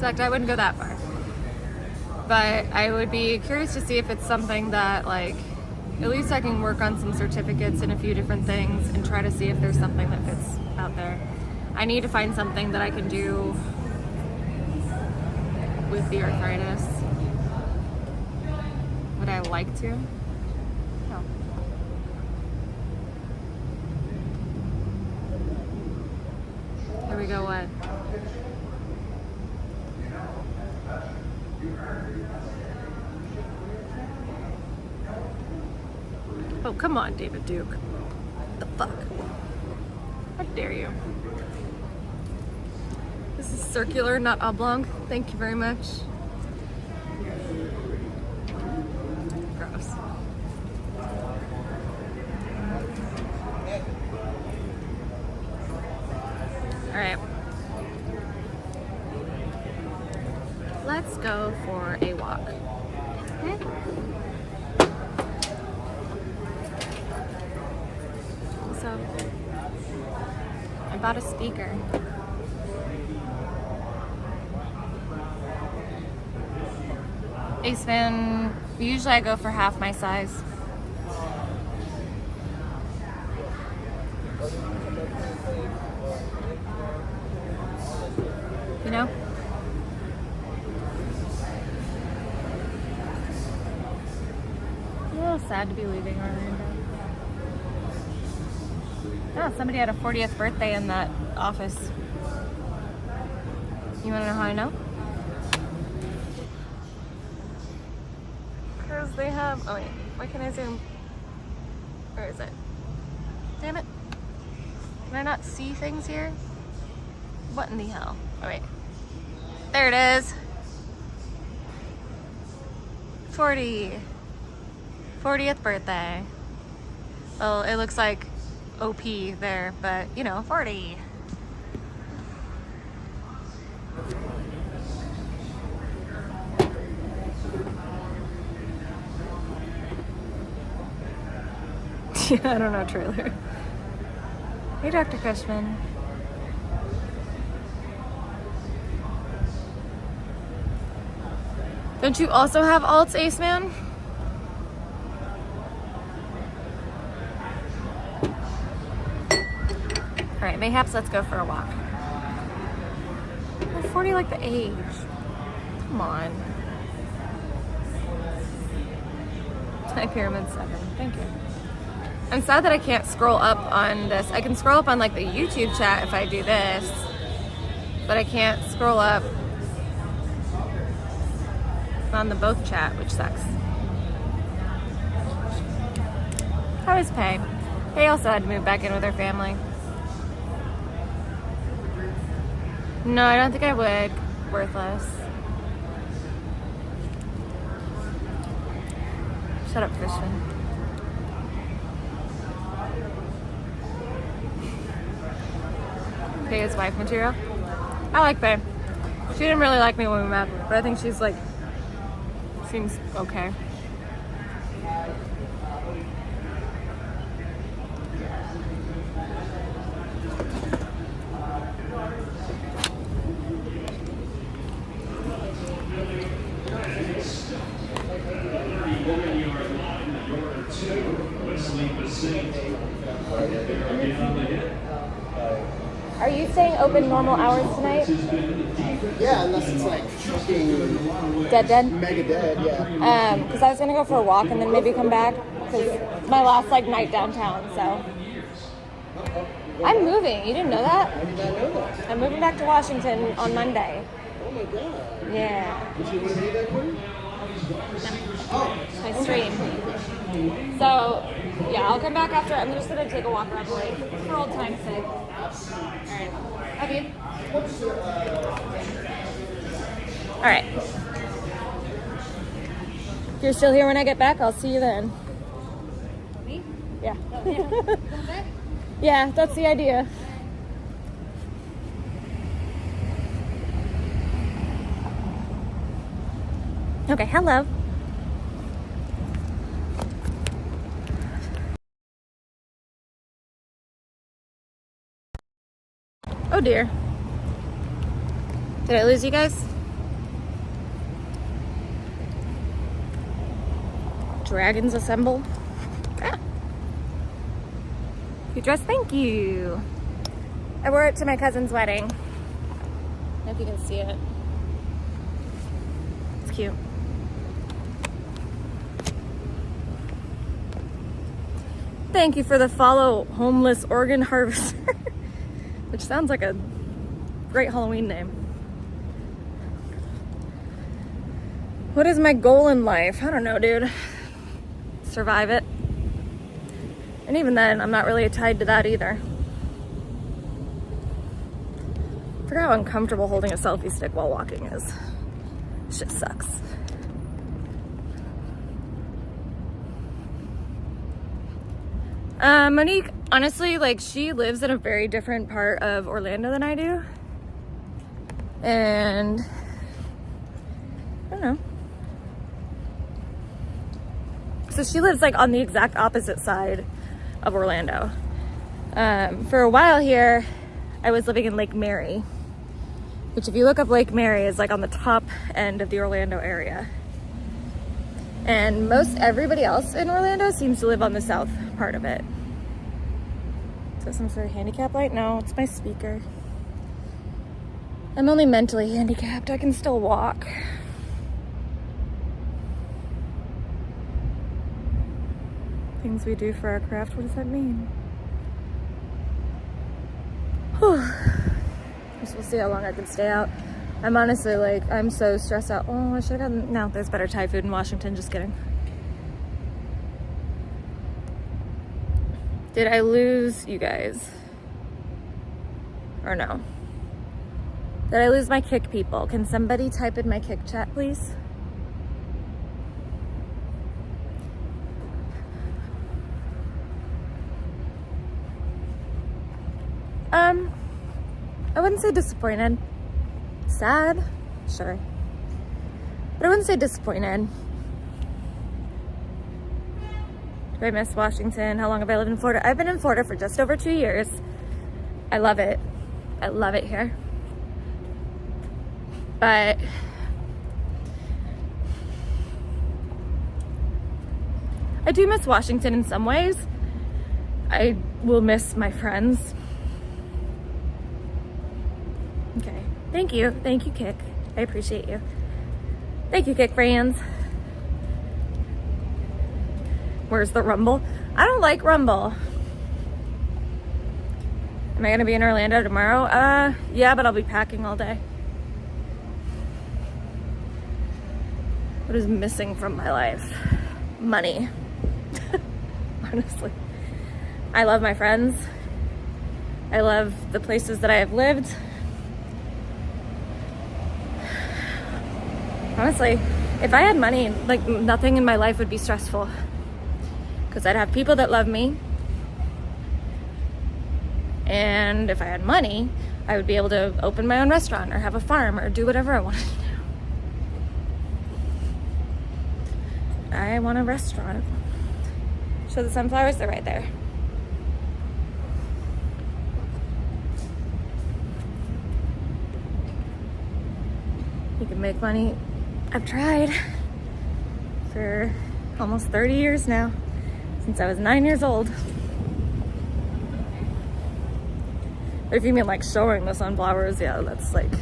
Sucked, I wouldn't go that far. But I would be curious to see if it's something that, like, at least I can work on some certificates and a few different things and try to see if there's something that fits out there. I need to find something that I can do with the arthritis. Would I like to? No. Here we go, what? Oh, come on, David Duke. What the fuck? How dare you? This is circular, not oblong. Thank you very much. Gross. All right. Let's go for a walk. So I bought a speaker. Aceman, usually I go for half my size. You know? I'm a little sad to be leaving Orlando. Oh, somebody had a 40th birthday in that office. You want to know how I know? Because they have... Oh wait, why can't I zoom? Where is it? Damn it. Can I not see things here? What in the hell? Oh wait. There it is. 40th birthday. Well, it looks like OP there, but you know, 40. Yeah, I don't know, trailer. Hey, Dr. Cushman. Don't you also have alts, Ace Man? Alright, mayhaps let's go for a walk. Oh, 40 like the age. Come on. Thai Pyramid 7. Thank you. I'm sad that I can't scroll up on this. I can scroll up on like the YouTube chat if I do this, but I can't scroll up on the both chat, which sucks. How is Pay? Pay also had to move back in with her family. No, I don't think I would. Worthless. Shut up, Christian. Pay is wife material. I like Pay. She didn't really like me when we met, but I think she's like, seems okay. Are you staying open normal hours tonight? Yeah, unless it's like fucking Dead? mega dead, yeah. Because I was gonna go for a walk and then maybe come back because it's my last like night downtown. So I'm moving. You didn't know that? I did not know that. I'm moving back to Washington on Monday. Oh my god. Yeah, Did you want to be that quick? it's my stream. So yeah, I'll come back after. I'm just gonna take a walk around the lake for old time's sake. Alright. Love you. Alright. If you're still here when I get back, I'll see you then. Me? Yeah. Oh, yeah. Yeah, that's the idea. Okay, hello. Oh dear. Did I lose you guys? Dragons assembled. Ah. You dress, thank you. I wore it to my cousin's wedding. I don't know if you can see it. It's cute. Thank you for the follow, homeless organ harvester. Which sounds like a great Halloween name. What is my goal in life? I don't know, dude. Survive it. And even then, I'm not really tied to that either. I forgot how uncomfortable holding a selfie stick while walking is. Shit sucks. Monique, honestly, like, she lives in a very different part of Orlando than I do. And I don't know. So she lives like on the exact opposite side of Orlando. For a while here, I was living in Lake Mary, which if you look up Lake Mary is like on the top end of the Orlando area. And most everybody else in Orlando seems to live on the south part of it. Is that some sort of handicap light? No, it's my speaker. I'm only mentally handicapped. I can still walk. Things we do for our craft, what does that mean? Whew. We'll see how long I can stay out. I'm honestly like, I'm so stressed out. Oh, I should have gotten, no, there's better Thai food in Washington, just kidding. Did I lose you guys? Or no? Did I lose my kick people? Can somebody type in my kick chat, please? I wouldn't say disappointed. Sad? Sure. But I wouldn't say disappointed. Do I miss Washington? How long have I lived in Florida? I've been in Florida for just over 2 years. I love it. I love it here. But I do miss Washington in some ways. I will miss my friends. Okay. Thank you. Thank you, Kick. I appreciate you. Thank you, Kick friends. Where's the Rumble? I don't like Rumble. Am I gonna be in Orlando tomorrow? Yeah, but I'll be packing all day. What is missing from my life? Money. Honestly. I love my friends. I love the places that I have lived. Honestly, if I had money, like nothing in my life would be stressful. Because I'd have people that love me. And if I had money, I would be able to open my own restaurant or have a farm or do whatever I wanted to do. I want a restaurant. Show the sunflowers, they're right there. You can make money. I've tried for almost 30 years now, since I was 9 years old. But if you mean like showing the sunflowers, yeah, that's like,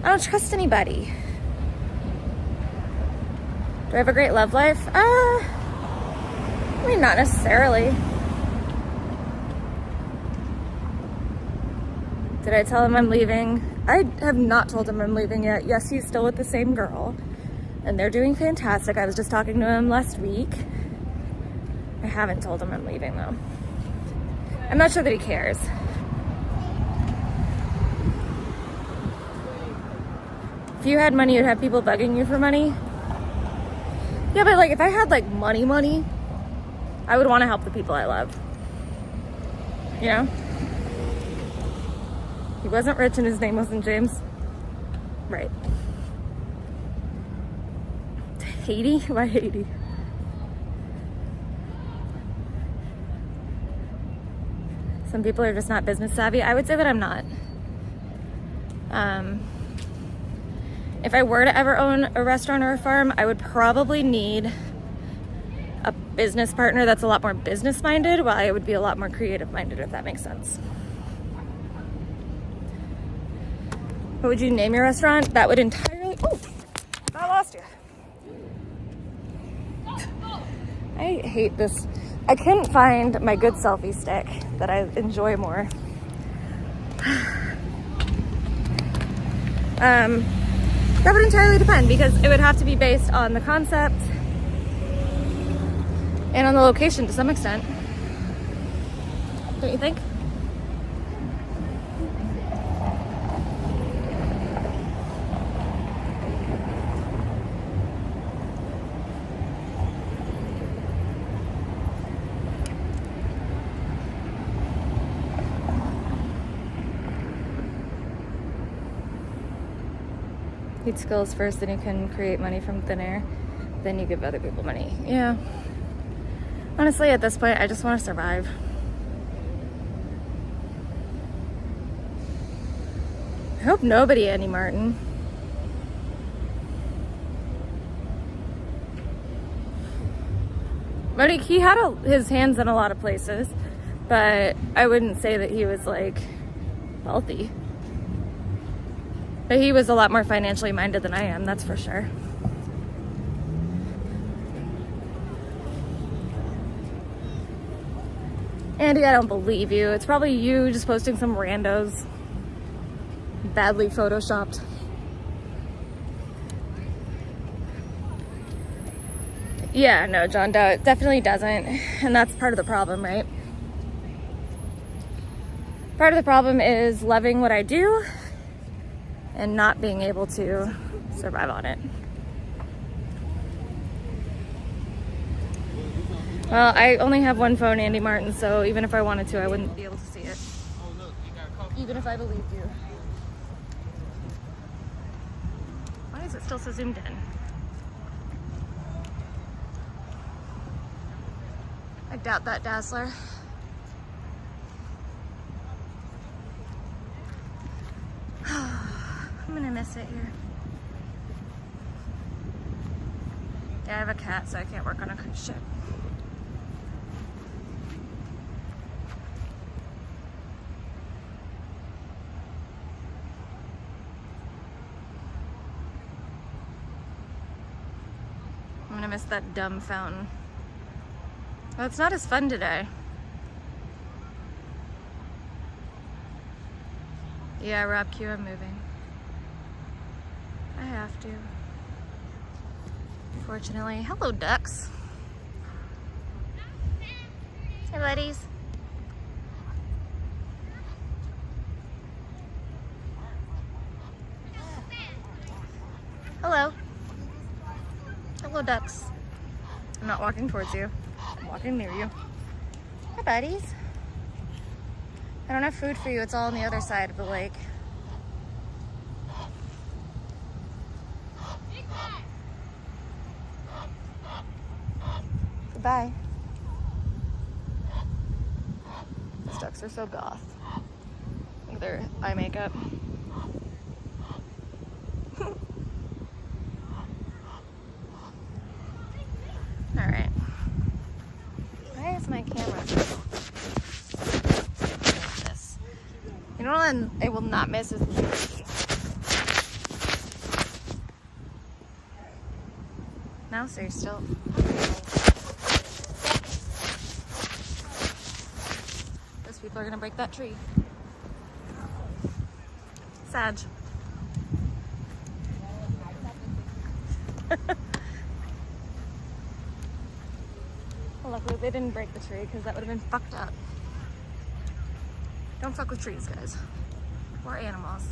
I don't trust anybody. Do I have a great love life? I mean, not necessarily. Did I tell him I'm leaving? I have not told him I'm leaving yet. Yes, he's still with the same girl, and they're doing fantastic. I was just talking to him last week. I haven't told him I'm leaving though. I'm not sure that he cares. If you had money, you'd have people bugging you for money. Yeah, but like if I had like money, I would want to help the people I love. You know? He wasn't rich and his name wasn't James. Right. Haiti? Why Haiti? Some people are just not business savvy. I would say that I'm not. If I were to ever own a restaurant or a farm, I would probably need a business partner that's a lot more business minded, while I would be a lot more creative minded, if that makes sense. What would you name your restaurant? That would entirely, oh, I lost you. I hate this. I couldn't find my good selfie stick that I enjoy more. That would entirely depend, because it would have to be based on the concept and on the location to some extent. Don't you think? Need skills first, then you can create money from thin air. Then you give other people money. Yeah. Honestly, at this point, I just want to survive. I hope nobody Andy Martin. But he had his hands in a lot of places, but I wouldn't say that he was like wealthy. But he was a lot more financially minded than I am, that's for sure. Andy, I don't believe you. It's probably you just posting some randos. Badly photoshopped. Yeah, no, John Doe, it definitely doesn't. And that's part of the problem, right? Part of the problem is loving what I do and not being able to survive on it. Well, I only have one phone, Andy Martin, so even if I wanted to, I wouldn't be able to see it. Even if I believed you. Why is it still so zoomed in? I doubt that, Dazzler. I'm gonna miss it here. Yeah, I have a cat, so I can't work on a cruise ship. I'm gonna miss that dumb fountain. Well, it's not as fun today. Yeah, Rob Q, I'm moving. I have to. Unfortunately. Hello, ducks. Hey, buddies. Hello. Hello, ducks. I'm not walking towards you. I'm walking near you. Hi, buddies. I don't have food for you. It's all on the other side of the lake. Goodbye. These ducks are so goth. Look at their eye makeup. Alright. Why is my camera? This. You know what I will not miss is the now, so you're still. Those people are gonna break that tree. Sad. Well, luckily they didn't break the tree because that would have been fucked up. Don't fuck with trees, guys. Or animals.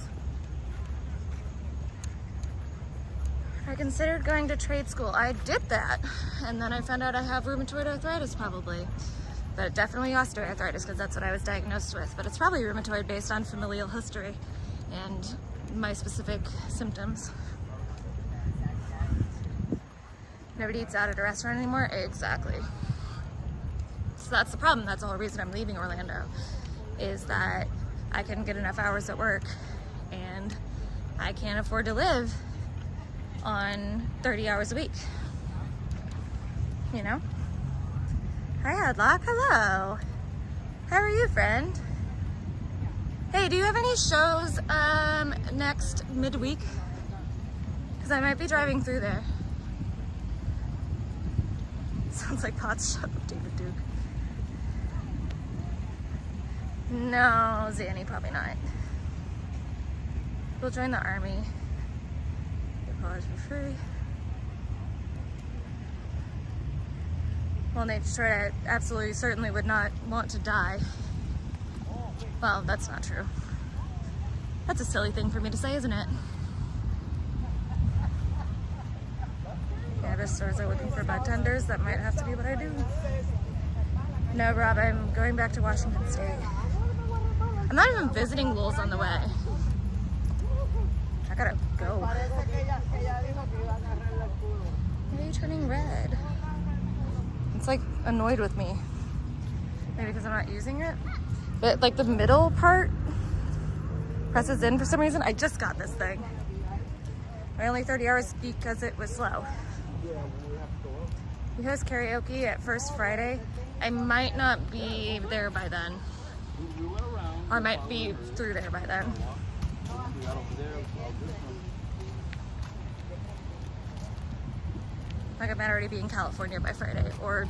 I considered going to trade school. I did that. And then I found out I have rheumatoid arthritis probably. But definitely osteoarthritis because that's what I was diagnosed with. But it's probably rheumatoid based on familial history and my specific symptoms. Nobody eats out at a restaurant anymore? Exactly. So that's the problem. That's the whole reason I'm leaving Orlando, is that I couldn't get enough hours at work and I can't afford to live on 30 hours a week. You know? Hi, Headlock. Hello. How are you, friend? Hey, do you have any shows next midweek? Because I might be driving through there. Sounds like Pot's Shop of David Duke. No, Zanny, probably not. We'll join the army. Get college for free. Well, Nate Detroit, I absolutely certainly would not want to die. Well, that's not true. That's a silly thing for me to say, isn't it? Yeah, the stores are looking for bartenders. That might have to be what I do. No, Rob, I'm going back to Washington State. I'm not even visiting Lowell's on the way. I gotta go. Why are you turning red? It's like annoyed with me. Maybe because I'm not using it. But like the middle part presses in for some reason. I just got this thing. My only 30 hours because it was slow. Because karaoke at First Friday, I might not be there by then. Or I might be through there by then. Like I might already be in California by Friday, or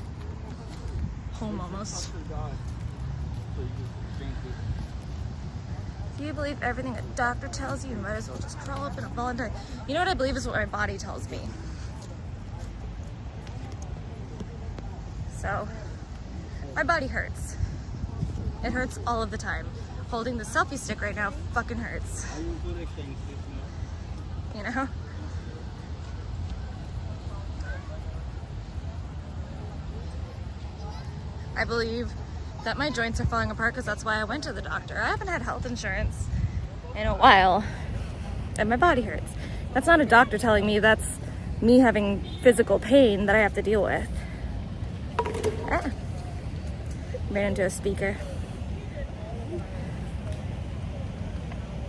home almost. Do you believe everything a doctor tells you? You might as well just crawl up in a ball and die. You know what I believe is what my body tells me. So, my body hurts. It hurts all of the time. Holding the selfie stick right now fucking hurts. You know? I believe that my joints are falling apart because that's why I went to the doctor. I haven't had health insurance in a while, and my body hurts. That's not a doctor telling me, that's me having physical pain that I have to deal with. Ah. Ran into a speaker.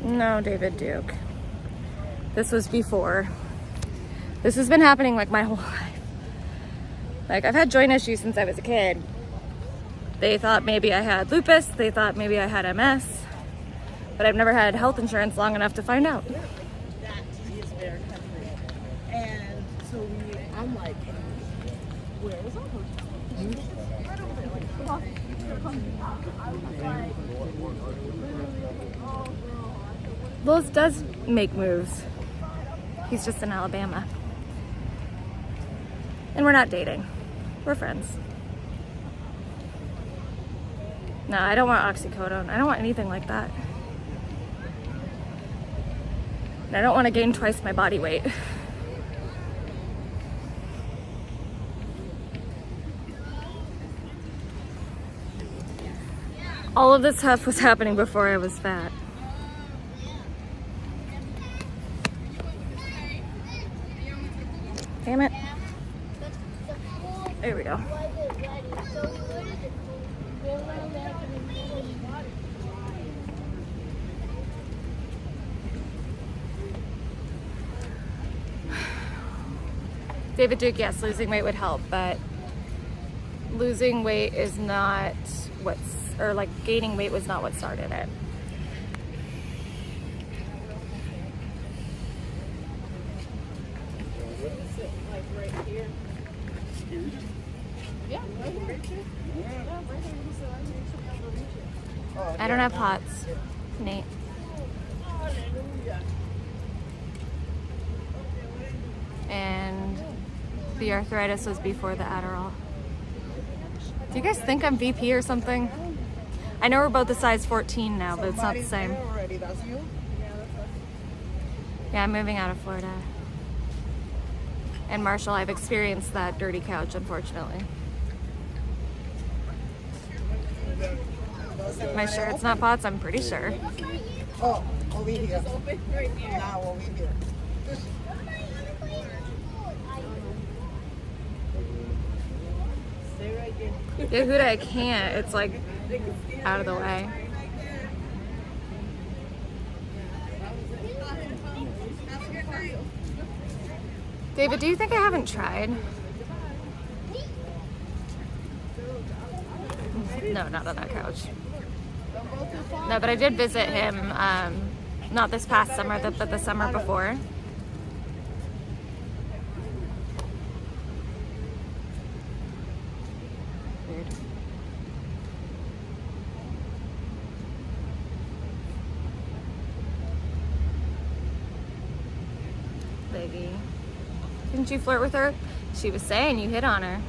No, David Duke. This was before. This has been happening like my whole life. Like, I've had joint issues since I was a kid. They thought maybe I had lupus, they thought maybe I had MS, but I've never had health insurance long enough to find out. That is their country. And so I'm like, where was I? Lils does make moves. He's just in Alabama. And we're not dating. We're friends. No, I don't want oxycodone. I don't want anything like that. And I don't want to gain twice my body weight. All of this stuff was happening before I was fat. Damn it. There we go. David Duke, yes, losing weight would help, but losing weight is not what's, or like gaining weight was not what started it. Like right here. Yeah, right here. Yeah, right here. So I think you should be able to reach it. I don't have pots, Nate. And the arthritis was before the Adderall. Do you guys think I'm VP or something? I know we're both a size 14 now, but it's not the same. That's you? Yeah, I'm moving out of Florida. And Marshall, I've experienced that dirty couch, unfortunately. Am I sure it's not pots? I'm pretty sure. Oh, over here. It's open right here. Now over here. Stay right there. Yeah, Huda, I can't. It's like out of the way. David, do you think I haven't tried? No, not on that couch. No, but I did visit him, not this past summer, but the summer before. Weird. Biggie. Didn't you flirt with her? She was saying you hit on her.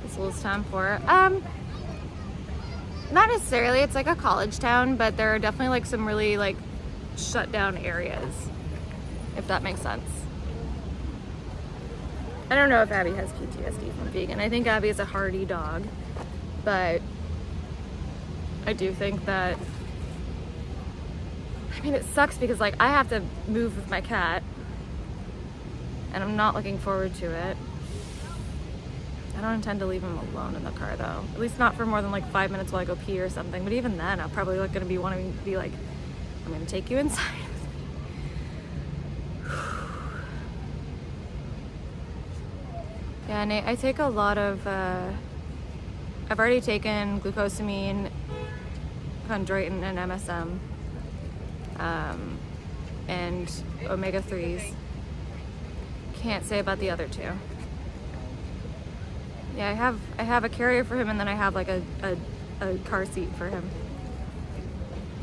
It's Lil's town for not necessarily, it's like a college town, but there are definitely like some really like shut down areas, if that makes sense. I don't know if Abby has PTSD from vegan. I think Abby is a hardy dog, but I do think that, I mean, it sucks because like I have to move with my cat and I'm not looking forward to it. I don't intend to leave him alone in the car though. At least not for more than like 5 minutes while I go pee or something. But even then, I'm probably like gonna be wanting to be like, I'm gonna take you inside. Yeah, Nate, I take a lot of, I've already taken glucosamine, chondroitin, and MSM, and omega-3s. Can't say about the other two. Yeah, I have a carrier for him, and then I have like a car seat for him.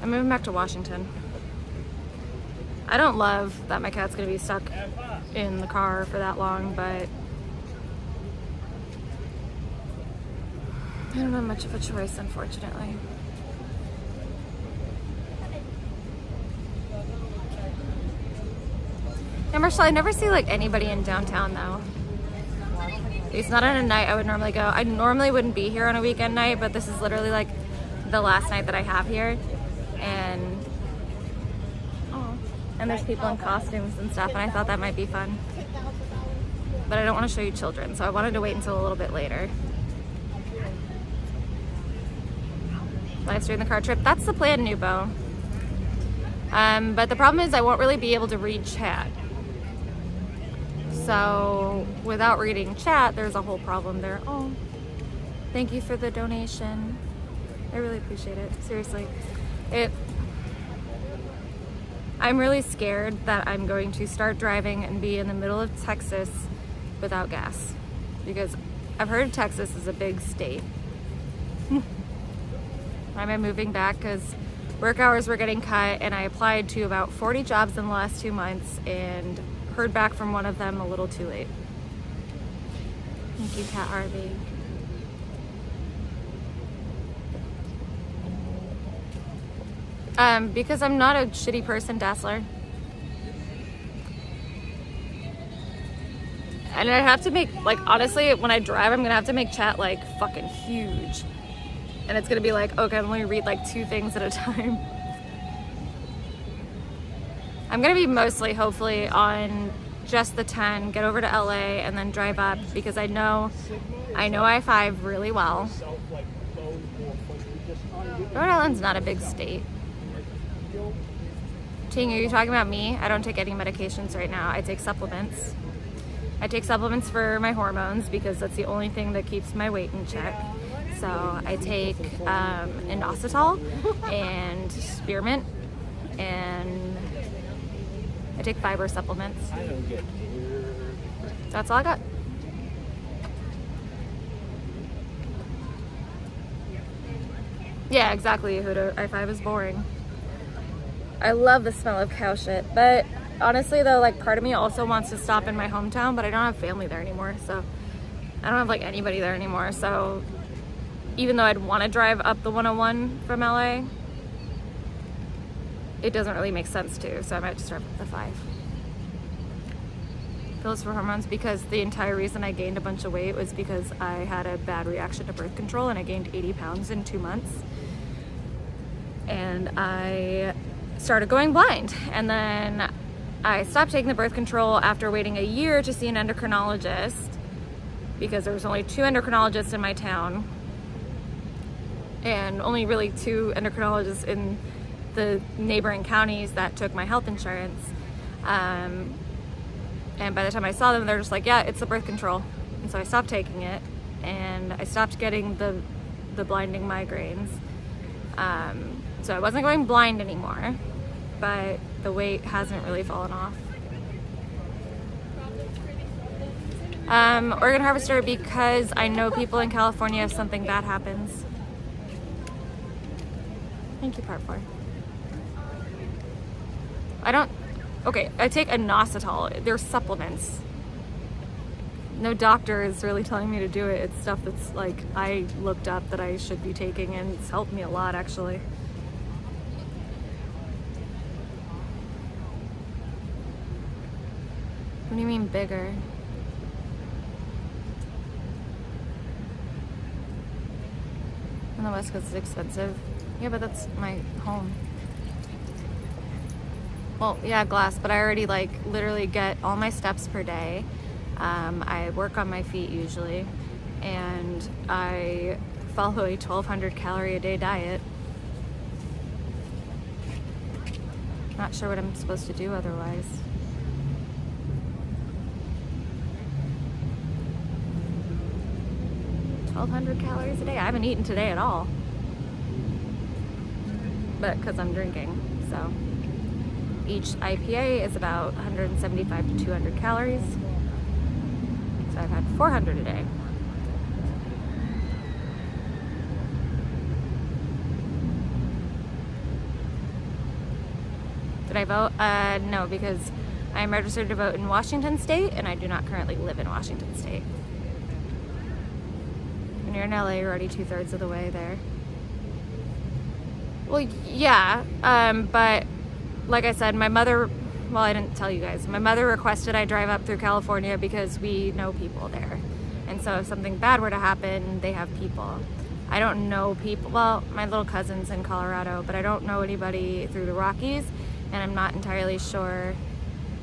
I'm moving back to Washington. I don't love that my cat's gonna be stuck in the car for that long, but I don't have much of a choice, unfortunately. Yeah, Marshall, I never see like anybody in downtown though. It's not on a night I would normally go. I normally wouldn't be here on a weekend night, but this is literally like the last night that I have here. And there's people in costumes and stuff, and I thought that might be fun. But I don't want to show you children, so I wanted to wait until a little bit later. Live stream the car trip. That's the plan, Nubo. But the problem is I won't really be able to read chat. So without reading chat, there's a whole problem there. Oh, thank you for the donation. I really appreciate it. Seriously. I'm really scared that I'm going to start driving and be in the middle of Texas without gas. Because I've heard Texas is a big state. I'm moving back because work hours were getting cut, and I applied to about 40 jobs in the last 2 months and heard back from one of them a little too late. Thank you, Cat Harvey. Because I'm not a shitty person, Dassler. And I have to make, like, honestly, when I drive, I'm gonna have to make chat like fucking huge. And it's gonna be like, okay, I'm gonna read like 2 things at a time. I'm gonna be mostly, hopefully, on just the 10, get over to LA, and then drive up because I know I-5 really well. Rhode Island's not a big state. Ting, are you talking about me? I don't take any medications right now. I take supplements. I take supplements for my hormones because that's the only thing that keeps my weight in check. So I take inositol and spearmint, and I take fiber supplements. That's all I got. Yeah, exactly, Yehuda. I-5 is boring. I love the smell of cow shit, but honestly though, like part of me also wants to stop in my hometown, but I don't have family there anymore, so I don't have like anybody there anymore, so even though I'd want to drive up the 101 from LA, it doesn't really make sense to, so I might just drive up the 5. Pills for hormones, because the entire reason I gained a bunch of weight was because I had a bad reaction to birth control and I gained 80 pounds in 2 months. And I started going blind, and then I stopped taking the birth control after waiting a year to see an endocrinologist because there was only 2 endocrinologists in my town and only really 2 endocrinologists in the neighboring counties that took my health insurance. And by the time I saw them, they're just like, yeah, it's the birth control. And so I stopped taking it, and I stopped getting the blinding migraines. So I wasn't going blind anymore, but the weight hasn't really fallen off. Organ harvester, because I know people in California if something bad happens. Thank you, part 4. I take inositol. They're supplements. No doctor is really telling me to do it. It's stuff that's like I looked up that I should be taking, and it's helped me a lot actually. What do you mean bigger? On the West Coast it's expensive. Yeah, but that's my home. well, yeah, glass, but I already like literally get all my steps per day. I work on my feet usually, and I follow a 1,200 calorie a day diet. Not sure what I'm supposed to do otherwise. $1,200 calories a day. I haven't eaten today at all, but because I'm drinking. So each IPA is about 175 to 200 calories. So I've had 400 a day. Did I vote? No, because I'm registered to vote in Washington State, and I do not currently live in Washington State. When you're in LA, you're already 2/3 of the way there. Well, yeah, but like I said, my mother, well, I didn't tell you guys, my mother requested I drive up through California because we know people there. And so if something bad were to happen, they have people. I don't know people, well, my little cousin's in Colorado, but I don't know anybody through the Rockies, and I'm not entirely sure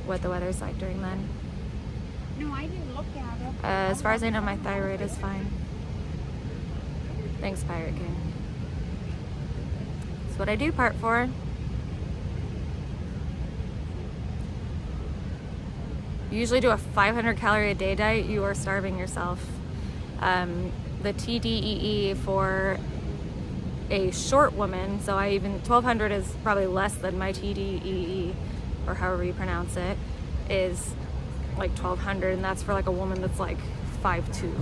what the weather's like during then. No, I didn't look at it. As far as I know, my thyroid is fine. Thanks, Pirate King. That's what I do part 4. You usually do a 500 calorie a day diet, you are starving yourself. The TDEE for a short woman, so 1,200 is probably less than my TDEE, or however you pronounce it, is like 1,200, and that's for like a woman that's like 5'2".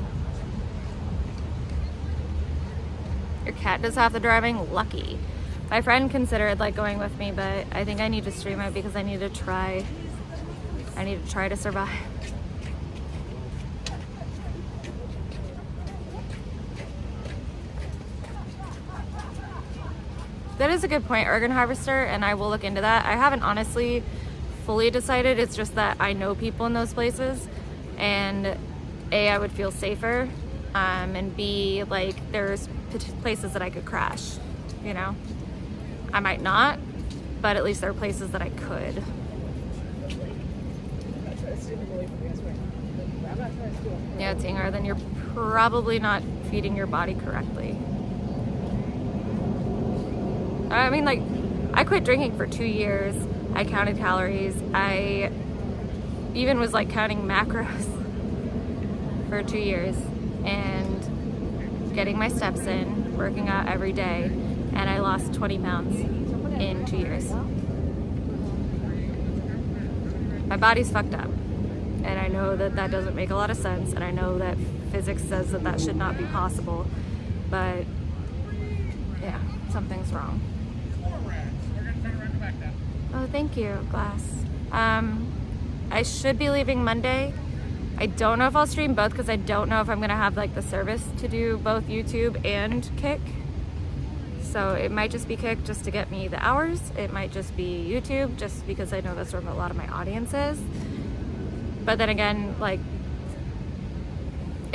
Your cat does half the driving? Lucky. My friend considered like going with me, but I think I need to stream it because I need to try to survive. That is a good point, organ harvester, and I will look into that. I haven't honestly fully decided. It's just that I know people in those places, and A, I would feel safer, and B, like there's places that I could crash, you know? I might not, but at least there are places that I could. Yeah, Tinger, then you're probably not feeding your body correctly. I mean, like, I quit drinking for 2 years. I counted calories. I even was like counting macros for 2 years and getting my steps in, working out every day, and I lost 20 pounds in 2 years. My body's fucked up, and I know that that doesn't make a lot of sense, and I know that physics says that that should not be possible, but yeah, something's wrong. Oh, thank you, Glass. I should be leaving Monday. I don't know if I'll stream both because I don't know if I'm gonna have like the service to do both YouTube and Kick. So it might just be Kick just to get me the hours. It might just be YouTube just because I know that's where a lot of my audience is. But then again, like,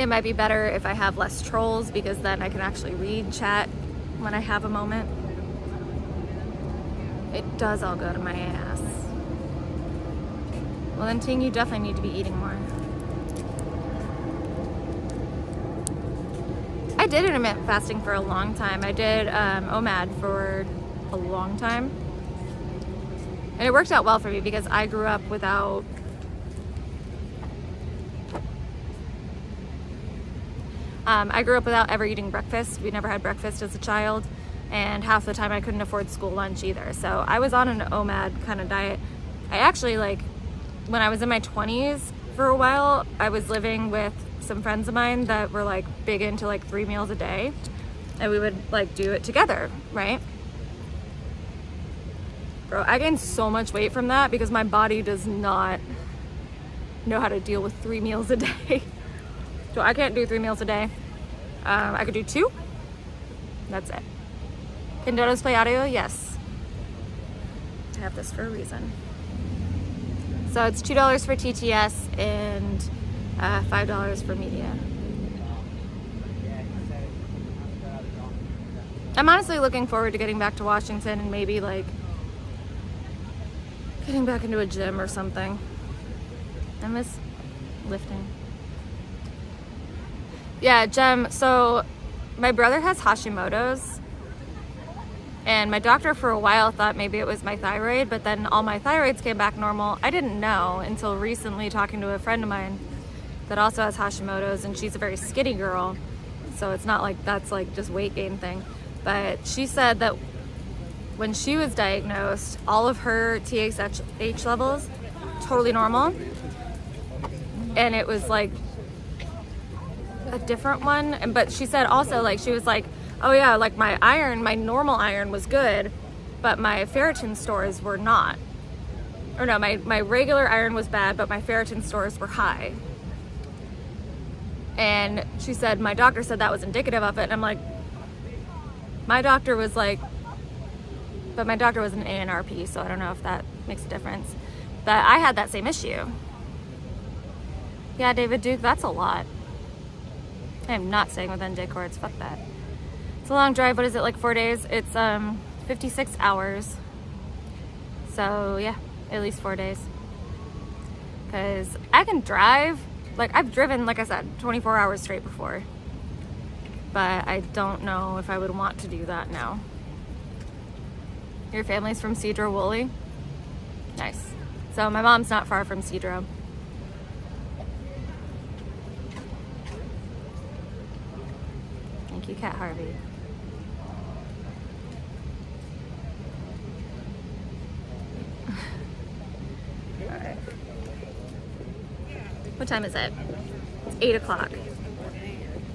it might be better if I have less trolls because then I can actually read chat when I have a moment. It does all go to my ass. Well then, Ting, you definitely need to be eating more. I did intermittent fasting for a long time. I did OMAD for a long time. And it worked out well for me because I grew up without ever eating breakfast. We never had breakfast as a child, and half the time I couldn't afford school lunch either. So I was on an OMAD kind of diet. I actually, like, when I was in my 20s for a while, I was living with some friends of mine that were like big into like 3 meals a day, and we would like do it together, right? Bro, I gained so much weight from that because my body does not know how to deal with 3 meals a day. So I can't do 3 meals a day. I could do 2. That's it. Can donuts play audio? Yes. I have this for a reason. So it's $2 for TTS and $5 for media. I'm honestly looking forward to getting back to Washington and maybe like getting back into a gym or something. I miss lifting. Yeah, Jem, so my brother has Hashimoto's, and my doctor for a while thought maybe it was my thyroid, but then all my thyroids came back normal. I didn't know until recently, talking to a friend of mine that also has Hashimoto's, and she's a very skinny girl, so it's not like that's like just weight gain thing. But she said that when she was diagnosed, all of her TSH levels totally normal, and it was like a different one. But she said also, like, she was like, oh yeah, like my iron, my normal iron was good, but my ferritin stores were not. Or no, my regular iron was bad, but my ferritin stores were high. And she said, my doctor said that was indicative of it. And I'm like, my doctor was like, but my doctor was an ANRP, so I don't know if that makes a difference. But I had that same issue. Yeah, David Duke, that's a lot. I am not staying within day cords, fuck that. It's a long drive. What is it, like 4 days? It's 56 hours. So yeah, at least 4 days. Because I can drive, like I've driven, like I said, 24 hours straight before. But I don't know if I would want to do that now. Your family's from Cedro Woolley? Nice. So my mom's not far from Cedro. Thank you, Cat Harvey. Alright. What time is it? It's 8 o'clock.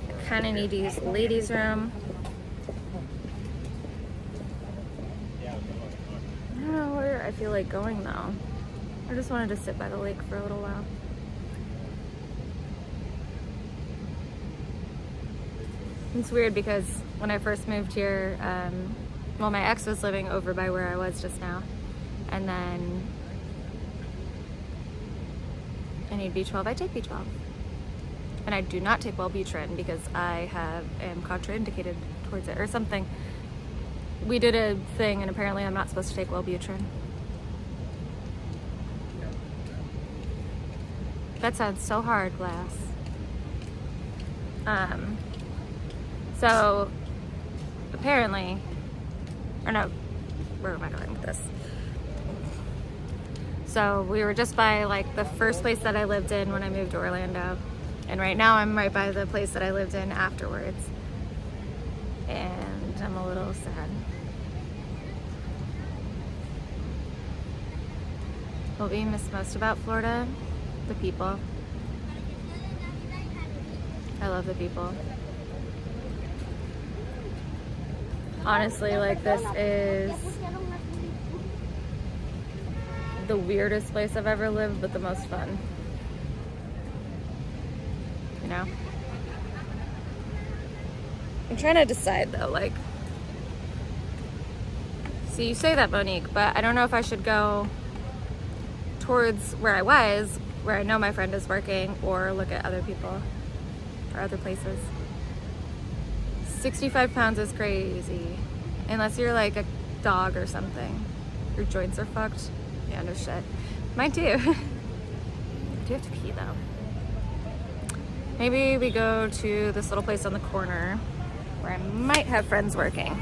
I kind of need to use the ladies' room. I don't know where I feel like going though. I just wanted to sit by the lake for a little while. It's weird because when I first moved here, well, my ex was living over by where I was just now, and then I need B12. I take B12, and I do not take Wellbutrin because I am contraindicated towards it or something. We did a thing, and apparently I'm not supposed to take Wellbutrin. That sounds so hard, Glass. So apparently, or no, where am I going with this? So we were just by like the first place that I lived in when I moved to Orlando, and right now I'm right by the place that I lived in afterwards, and I'm a little sad. What we miss most about Florida? The people. I love the people. Honestly, like, this is the weirdest place I've ever lived, but the most fun. You know? I'm trying to decide though, like, see, you say that, Monique, but I don't know if I should go towards where I was, where I know my friend is working, or look at other people or other places. 65 pounds is crazy. Unless you're like a dog or something. Your joints are fucked. Yeah, no shit. Mine too. I do have to pee though. Maybe we go to this little place on the corner where I might have friends working.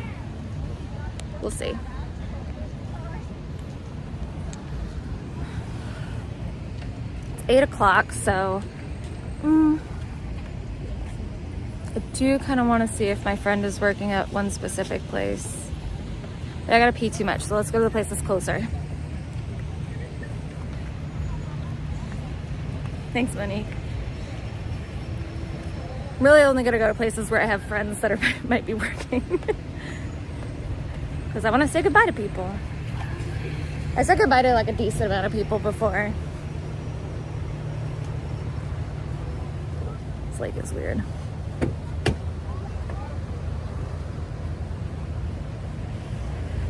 We'll see. It's 8 o'clock, so I do kind of want to see if my friend is working at one specific place. But I gotta pee too much, so let's go to the place that's closer. Thanks, Monique. I'm really only gonna go to places where I have friends that might be working. Because I want to say goodbye to people. I said goodbye to like a decent amount of people before. This lake is weird.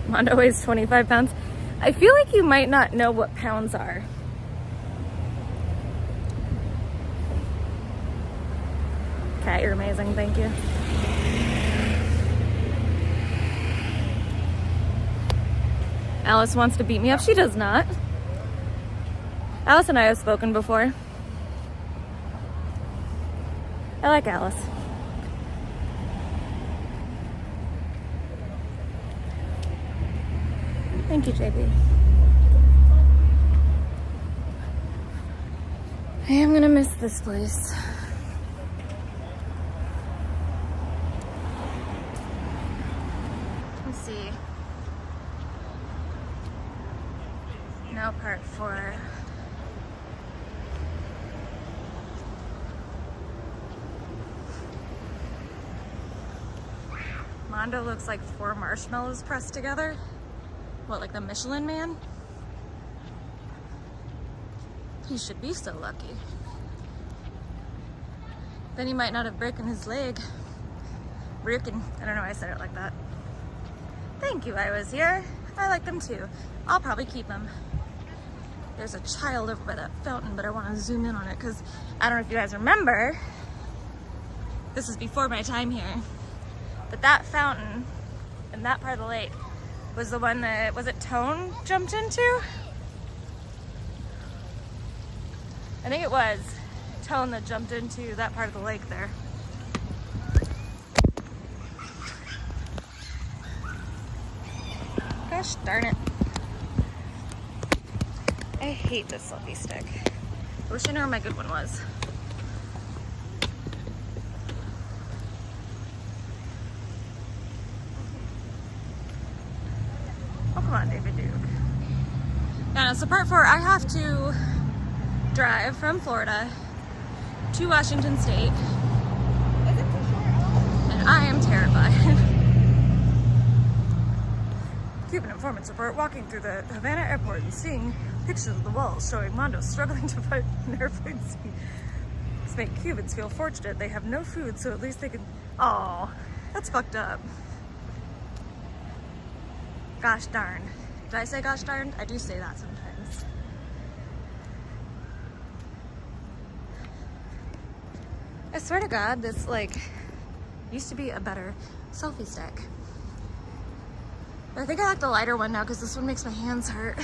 Mondo weighs 25 pounds. I feel like you might not know what pounds are. Kat, you're amazing, thank you. Alice wants to beat me up. She does not. Alice and I have spoken before. I like Alice. Thank you, JB. I am gonna miss this place. Let's see. No part 4. Mondo looks like 4 marshmallows pressed together. What, like the Michelin Man? He should be so lucky. Then he might not have broken his leg. Broken. I don't know why I said it like that. Thank you, I was here. I like them too. I'll probably keep them. There's a child over by that fountain, but I want to zoom in on it because I don't know if you guys remember. This is before my time here. But that fountain in that part of the lake was the one that, was it Tone jumped into? I think it was Tone that jumped into that part of the lake there. Gosh darn it. I hate this selfie stick. I wish I knew where my good one was. Oh, come on, David Duke. Now, so part 4, I have to drive from Florida to Washington State. And I am terrified. Cuban informants report walking through the Havana airport and seeing pictures of the walls showing Mondo struggling to find an airplane seat. This makes Cubans feel fortunate. They have no food, so at least they can... Aw, that's fucked up. Gosh darn. Did I say gosh darn? I do say that sometimes. I swear to God, this like used to be a better selfie stick. But I think I like the lighter one now because this one makes my hands hurt.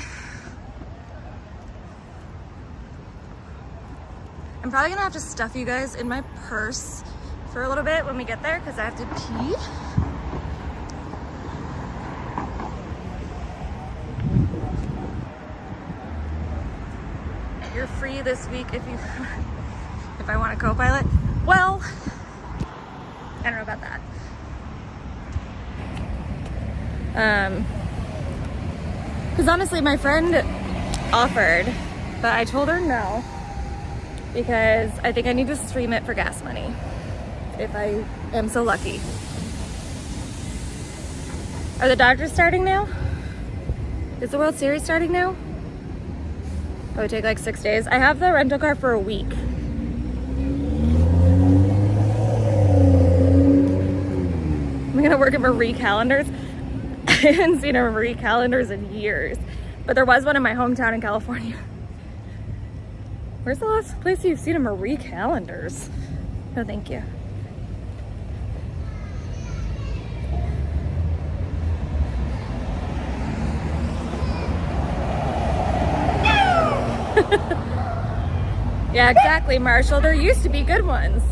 I'm probably gonna have to stuff you guys in my purse for a little bit when we get there because I have to pee. You're free this week if you if I want to co-pilot. Well, I don't know about that. Because honestly, my friend offered, but I told her no because I think I need to stream it for gas money if I am so lucky. Are the Dodgers starting now? Is the World Series starting now? It would take like 6 days. I have the rental car for a week. I'm gonna work at Marie Callender's. I haven't seen a Marie Callender's in years, but there was one in my hometown in California. Where's the last place you've seen a Marie Callender's? No, thank you. Yeah, exactly, Marshall. There used to be good ones.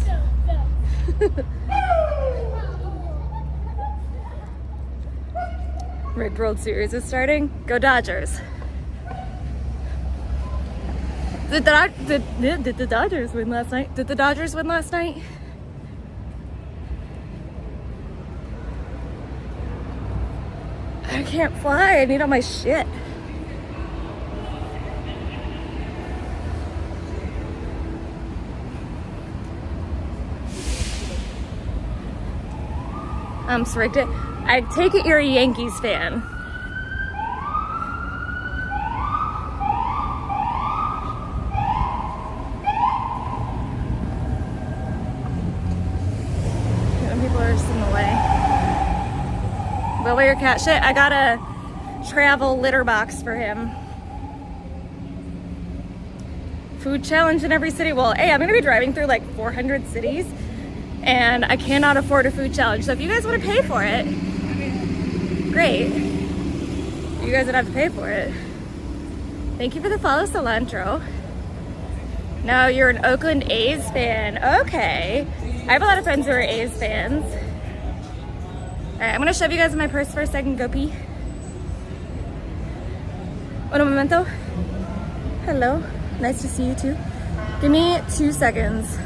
Rigged World Series is starting. Go Dodgers. Did the Dodgers win last night? Did the Dodgers win last night? I can't fly. I need all my shit. I'm rigged it. I take it you're a Yankees fan. People are just in the way. Will wear your cat shit? I got a travel litter box for him. Food challenge in every city. Well, hey, I'm gonna be driving through like 400 cities and I cannot afford a food challenge. So if you guys want to pay for it, great. You guys would have to pay for it. Thank you for the follow, Cilantro. No, you're an Oakland A's fan. Okay. I have a lot of friends who are A's fans. All right, I'm gonna shove you guys in my purse for a second. Go pee. Un momento. Hello. Nice to see you too. Give me 2 seconds.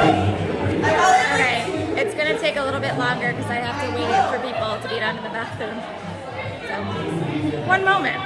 Okay, it's gonna take a little bit longer because I have to wait for people to be done in the bathroom. So, 1 moment.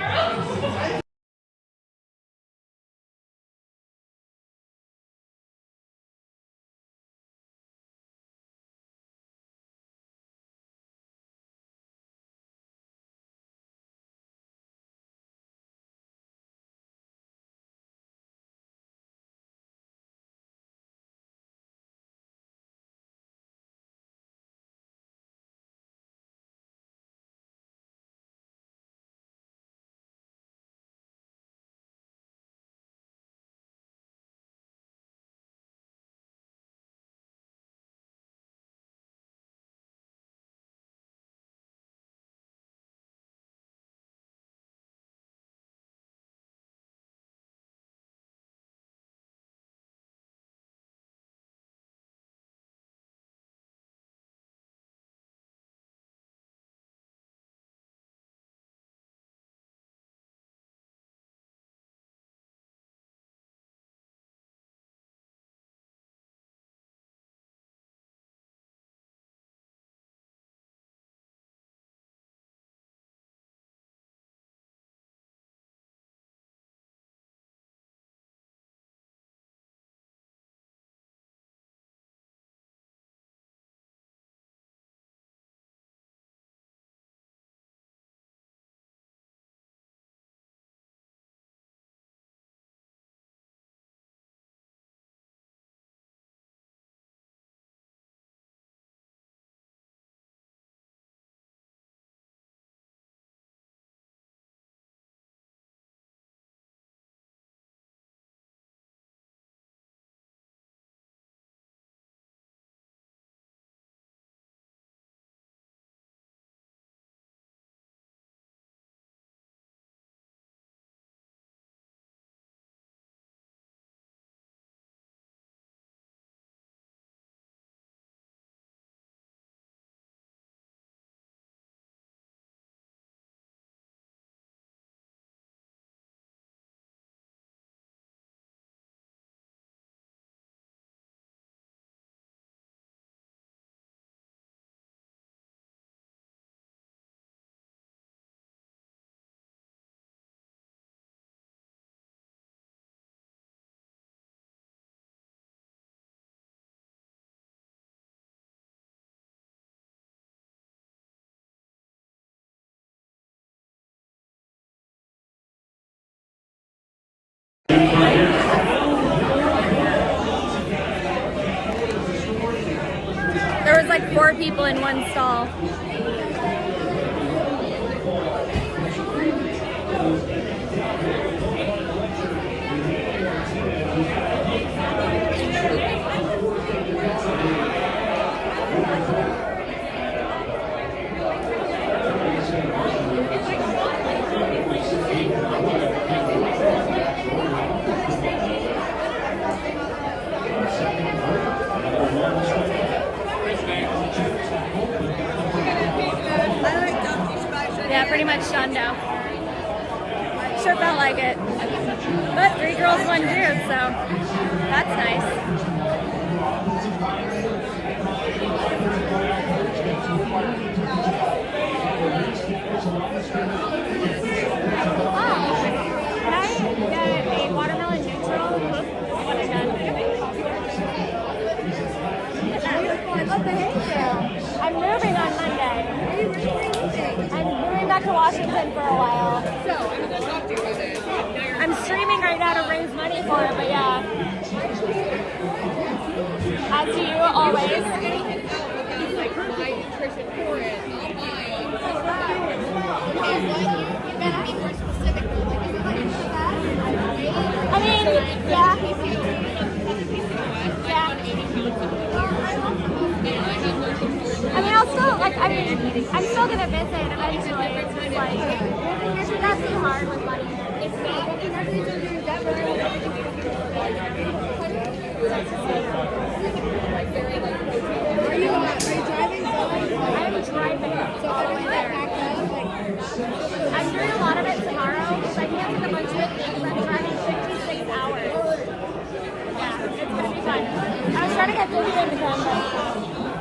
people in one stall. Yeah, pretty much done now. Sure felt like it. But 3 girls, 1 dude, so that's nice. Hi. Can I get a watermelon neutral? What I got? Oh, thank you. I'm moving on Monday. I'm moving back to Washington for a while. So, I'm going to talk to you about it. I'm streaming right now to raise money for it, but yeah. As do you, always. Anything else about like my nutrition for it, I'll buy it. Okay, well, you better be more specific though. Like, is it like that? I mean, yeah. Yeah. I mean, I'll still, like, I mean, I'm still going to visit eventually. It's just like, that's too hard with money. It's not. Are you driving? I'm driving. So all the way there. I'm doing a lot of it tomorrow because I can't take a bunch of it because I'm driving 56 hours. Yeah, it's going to be fun. I was trying to get 50 in the gun, but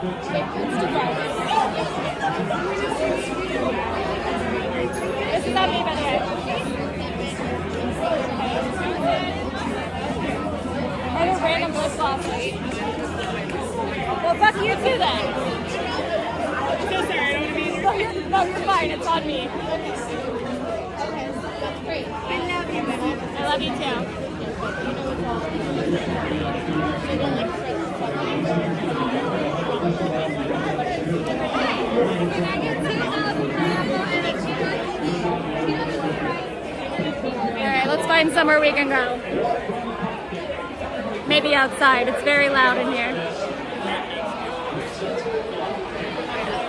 it's too far. This is not me, by the way. I had a random lip gloss. Well, fuck you too then. So sorry, I don't want to be here. No, you're fine. It's on me. Okay, that's great. I love you, Mama. I love you too. Alright, let's find somewhere we can go. Maybe outside. It's very loud in here.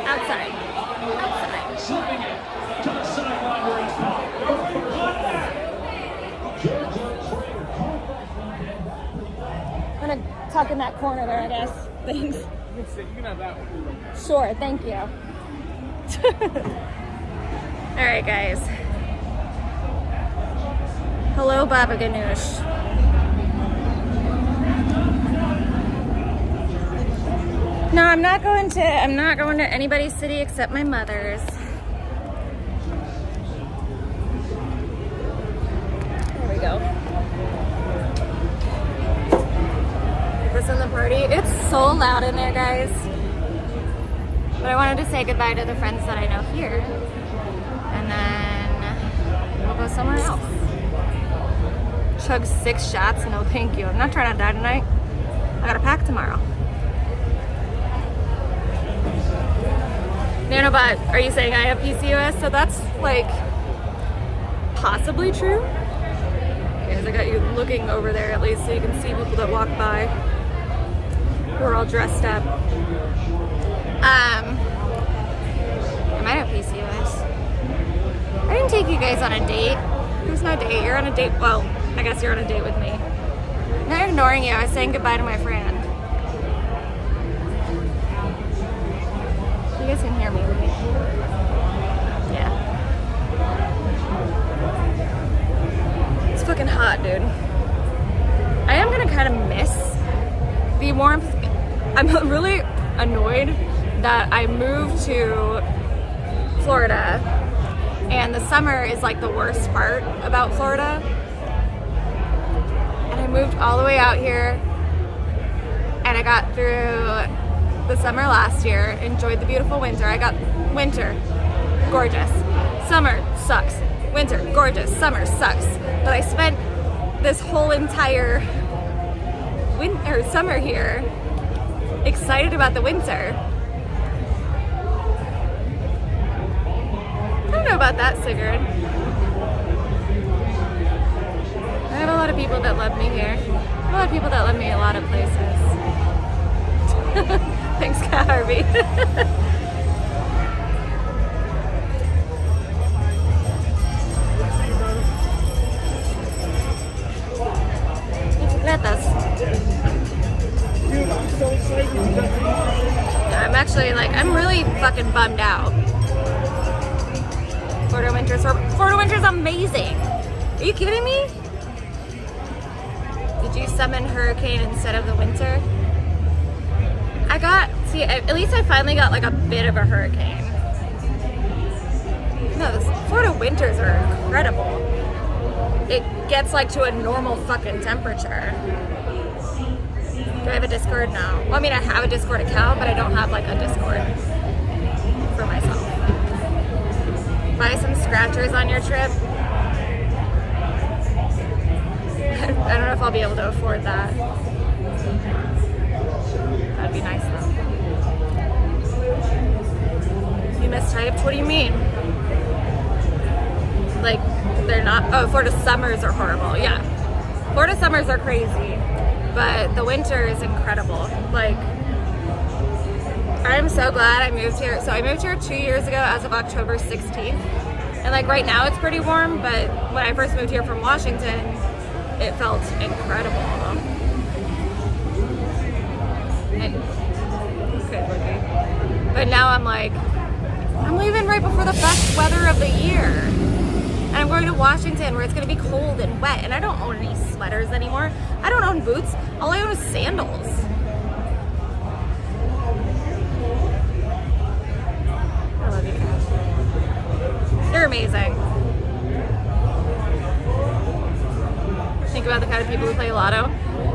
Outside. I'm gonna tuck in that corner there, I guess. Thanks. You can have that one. Sure, thank you. Alright, guys. Hello, Baba Ganoush. No, I'm not going to anybody's city except my mother's. There we go. This in the party. It's so loud in there, guys. But I wanted to say goodbye to the friends that I know here. And then we'll go somewhere else. Chug 6 shots? No, thank you. I'm not trying to die tonight. I gotta pack tomorrow. Nanobot, are you saying I have PCOS? So that's like possibly true. Guys, I got you looking over there at least so you can see people that walk by who are all dressed up. I might have PCOS. I didn't take you guys on a date. There's no date. You're on a date. Well, I guess you're on a date with me. I'm not ignoring you. I was saying goodbye to my friend. You guys can hear me, right? Yeah. It's fucking hot, dude. I am gonna kind of miss the warmth. I'm really annoyed that I moved to Florida and the summer is like the worst part about Florida. And I moved all the way out here and I got through the summer last year, enjoyed the beautiful winter. I got winter, gorgeous. Summer sucks. Winter, gorgeous. Summer sucks. But I spent this whole entire summer here excited about the winter. know about that, Sigurd. I have a lot of people that love me here. A lot of people that love me a lot of places. Thanks, Kat Harvey. Look at this. Dude, I'm so excited. I'm actually like, I'm really fucking bummed out. Florida winter's amazing. Are you kidding me? Did you summon hurricane instead of the winter? See, at least I finally got like a bit of a hurricane. No, the Florida winters are incredible. It gets like to a normal fucking temperature. Do I have a Discord? No. Well, I mean, I have a Discord account, but I don't have like a Discord for myself. Buy some scratchers on your trip. I don't know if I'll be able to afford that. That'd be nice though. You mistyped? What do you mean? Like, they're not. Oh, Florida summers are horrible. Yeah. Florida summers are crazy. But the winter is incredible. Like, I'm so glad I moved here. So I moved here 2 years ago as of October 16th. And like right now it's pretty warm, but when I first moved here from Washington, it felt incredible. And, okay, Ricky. But now I'm like, I'm leaving right before the best weather of the year. And I'm going to Washington where it's going to be cold and wet. And I don't own any sweaters anymore. I don't own boots. All I own is sandals. I love you guys. You're amazing. Think about the kind of people who play lotto.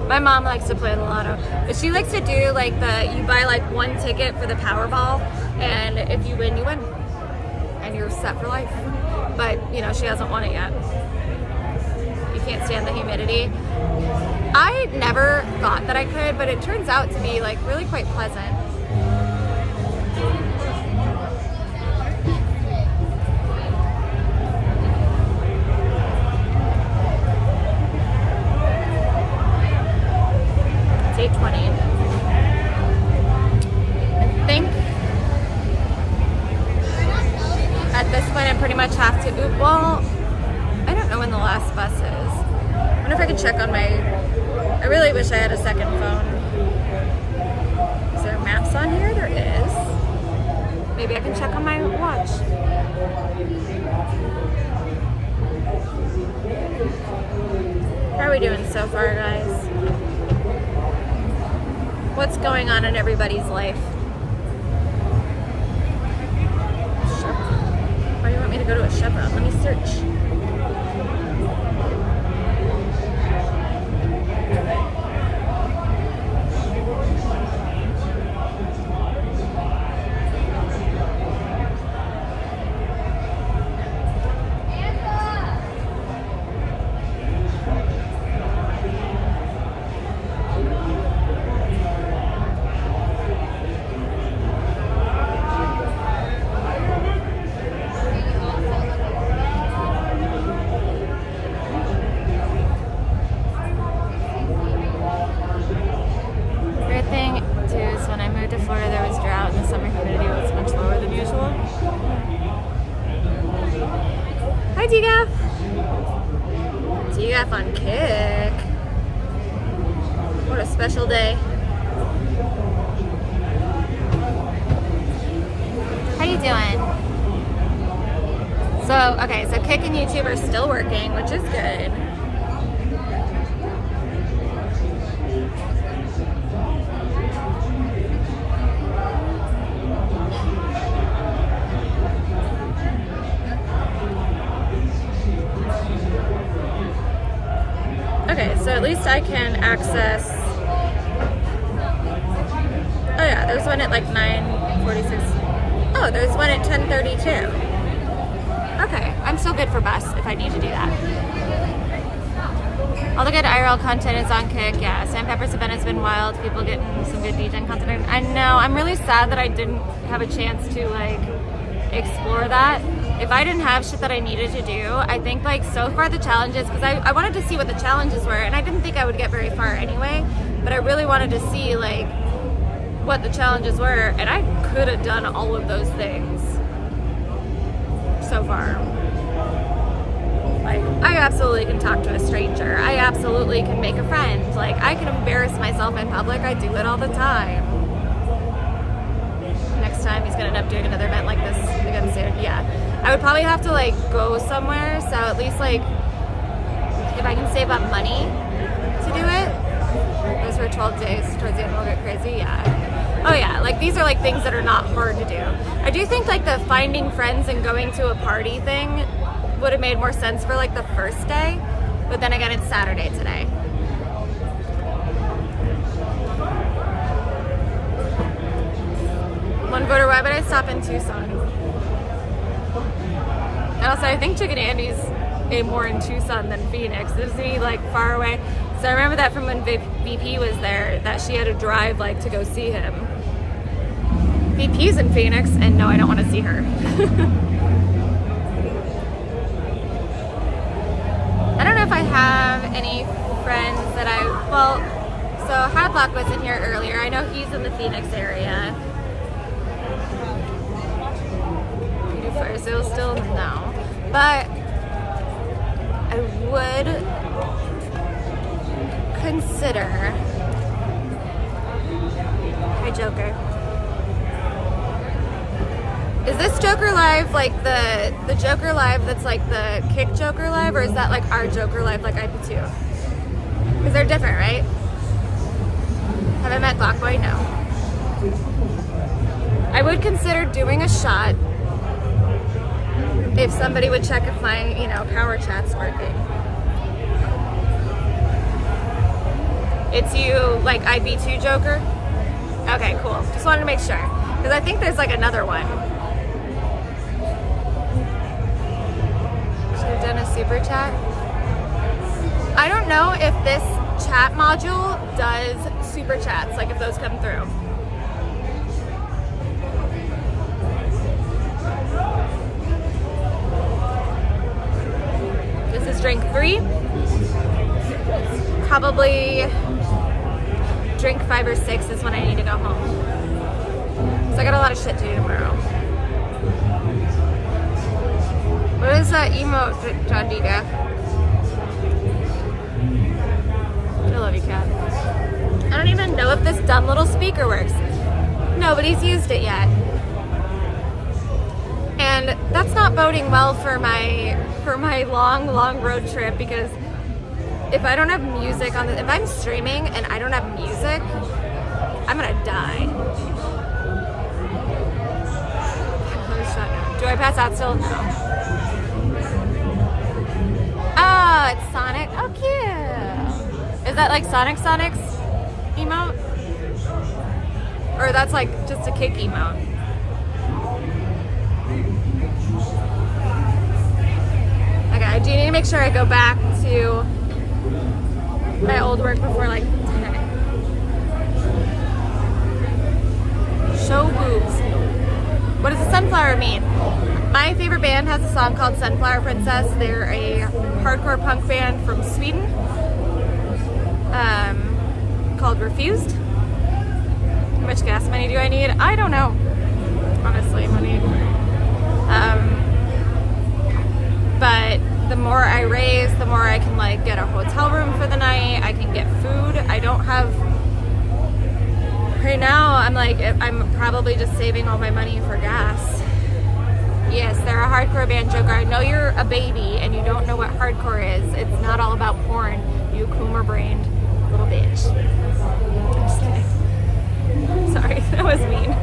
My mom likes to play the lotto, but she likes to do like you buy like one ticket for the Powerball, and if you win, you win, and you're set for life. But you know, she hasn't won it yet. You can't stand the humidity. I never thought that I could, but it turns out to be like really quite pleasant. It's 8:20. I think at this point I pretty much have to, well, I don't know when the last bus is. I wonder if I could check on my, I really wish I had a second phone. Is there maps on here? There is. Maybe I can check on my watch. How are we doing so far, guys? What's going on in everybody's life? Why do you want me to go to a Chevron? Let me search. TGF on Kick. What a special day. How you doing? So, okay, so Kick and YouTube are still working, which is good. Okay, so at least I can access. Oh yeah, there's one at like 9:46. Oh, there's one at 10:32. Okay, I'm still good for bus if I need to do that. All the good IRL content is on Kick. Yeah, Sandpepper's event has been wild. People getting some good DJing content. I know. I'm really sad that I didn't have a chance to like explore that. If I didn't have shit that I needed to do, I think like so far the challenges, because I wanted to see what the challenges were, and I didn't think I would get very far anyway, but I really wanted to see like what the challenges were, and I could have done all of those things so far. Like, I absolutely can talk to a stranger. I absolutely can make a friend. Like, I can embarrass myself in public. I do it all the time. Next time he's gonna end up doing another event like this again soon. Yeah. I would probably have to like go somewhere, so at least like if I can save up money to do it. Those were 12 days towards the end will get crazy, yeah. Oh yeah, like these are like things that are not hard to do. I do think like the finding friends and going to a party thing would have made more sense for like the first day, but then again it's Saturday today. One voter, why would I stop in Tucson? And also I think Chicken Andy's more in Tucson than Phoenix. Isn't he like far away? So I remember that from when VP was there, that she had to drive like to go see him. VP's in Phoenix, and no, I don't want to see her. I don't know if I have any friends that so Hadlock was in here earlier. I know he's in the Phoenix area. You do fire sales still? No. But I would consider. Hi, Joker. Is this Joker Live like the Joker Live that's like the Kick Joker Live, or is that like our Joker Live like IP2? Because they're different, right? Have I met Glockboy? No. I would consider doing a shot if somebody would check if my, power chat's working. It's you, like IP2 Joker? Okay, cool. Just wanted to make sure. Because I think there's like another one. Should have done a super chat. I don't know if this chat module does super chats, like if those come through. This is drink 3. Probably drink 5 or 6 is when I need to go home. So I got a lot of shit to do tomorrow. What is that emote, John Diga? I love you, Kat. I don't even know if this dumb little speaker works. Nobody's used it yet. And that's not boding well for my long road trip, because if I don't have music on if I'm streaming and I don't have music, I'm gonna die. Do I pass out still? No. Oh, it's Sonic. Oh, cute. Is that like Sonic's emote? Or that's like just a kick emote? Okay, I do need to make sure I go back to my old work before like 10. Show boobs. What does a sunflower mean? My favorite band has a song called Sunflower Princess. They're a hardcore punk band from Sweden, called Refused. How much gas money do I need? I don't know, honestly, money. But the more I raise, the more I can like get a hotel room for the night. I can get food. I don't have. Right now, I'm probably just saving all my money for gas. Yes, they're a hardcore band, Joker. I know you're a baby and you don't know what hardcore is. It's not all about porn, you coomer-brained little bitch. I'm just kidding. Sorry, that was mean.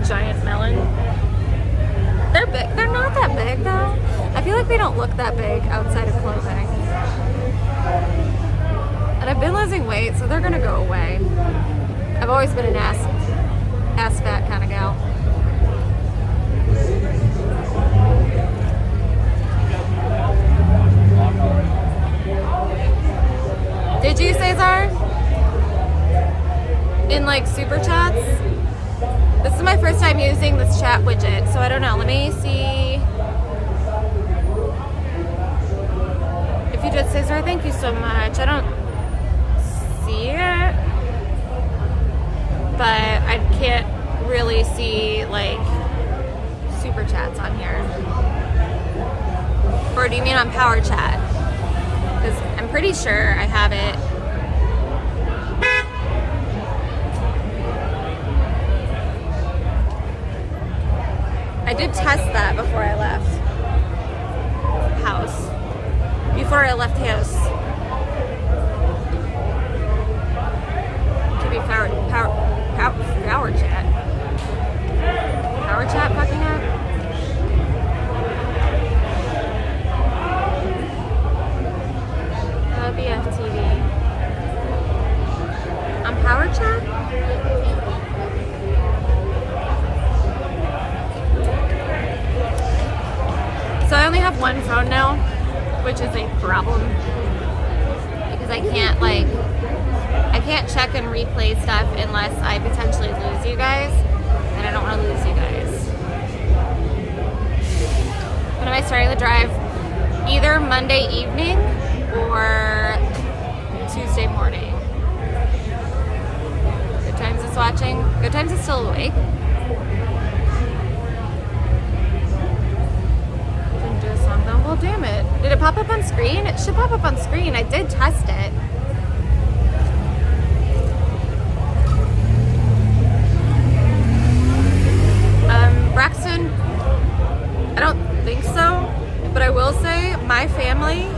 Giant melon. They're big. They're not that big, though. I feel like they don't look that big outside of clothing. And I've been losing weight, so they're gonna go away. I've always been an ass fat kind of gal. Did you, Cesar? In like super chats? This is my first time using this chat widget, so I don't know. Let me see. If you did say so, thank you so much. I don't see it, but I can't really see like super chats on here. Or do you mean on Power Chat? Because I'm pretty sure I have it. I did test that before I left house. Before I left house. Could be power chat. Power chat fucking up? BFTV. On Power Chat? So I only have one phone now, which is a problem. Because I can't check and replay stuff unless I potentially lose you guys. And I don't want to lose you guys. When am I starting the drive? Either Monday evening or Tuesday morning. Good Times is watching. Good Times is still awake. Didn't do a song though. Well, damn it. Did it pop up on screen? It should pop up on screen. I did test it. Braxton, I don't think so, but I will say my family,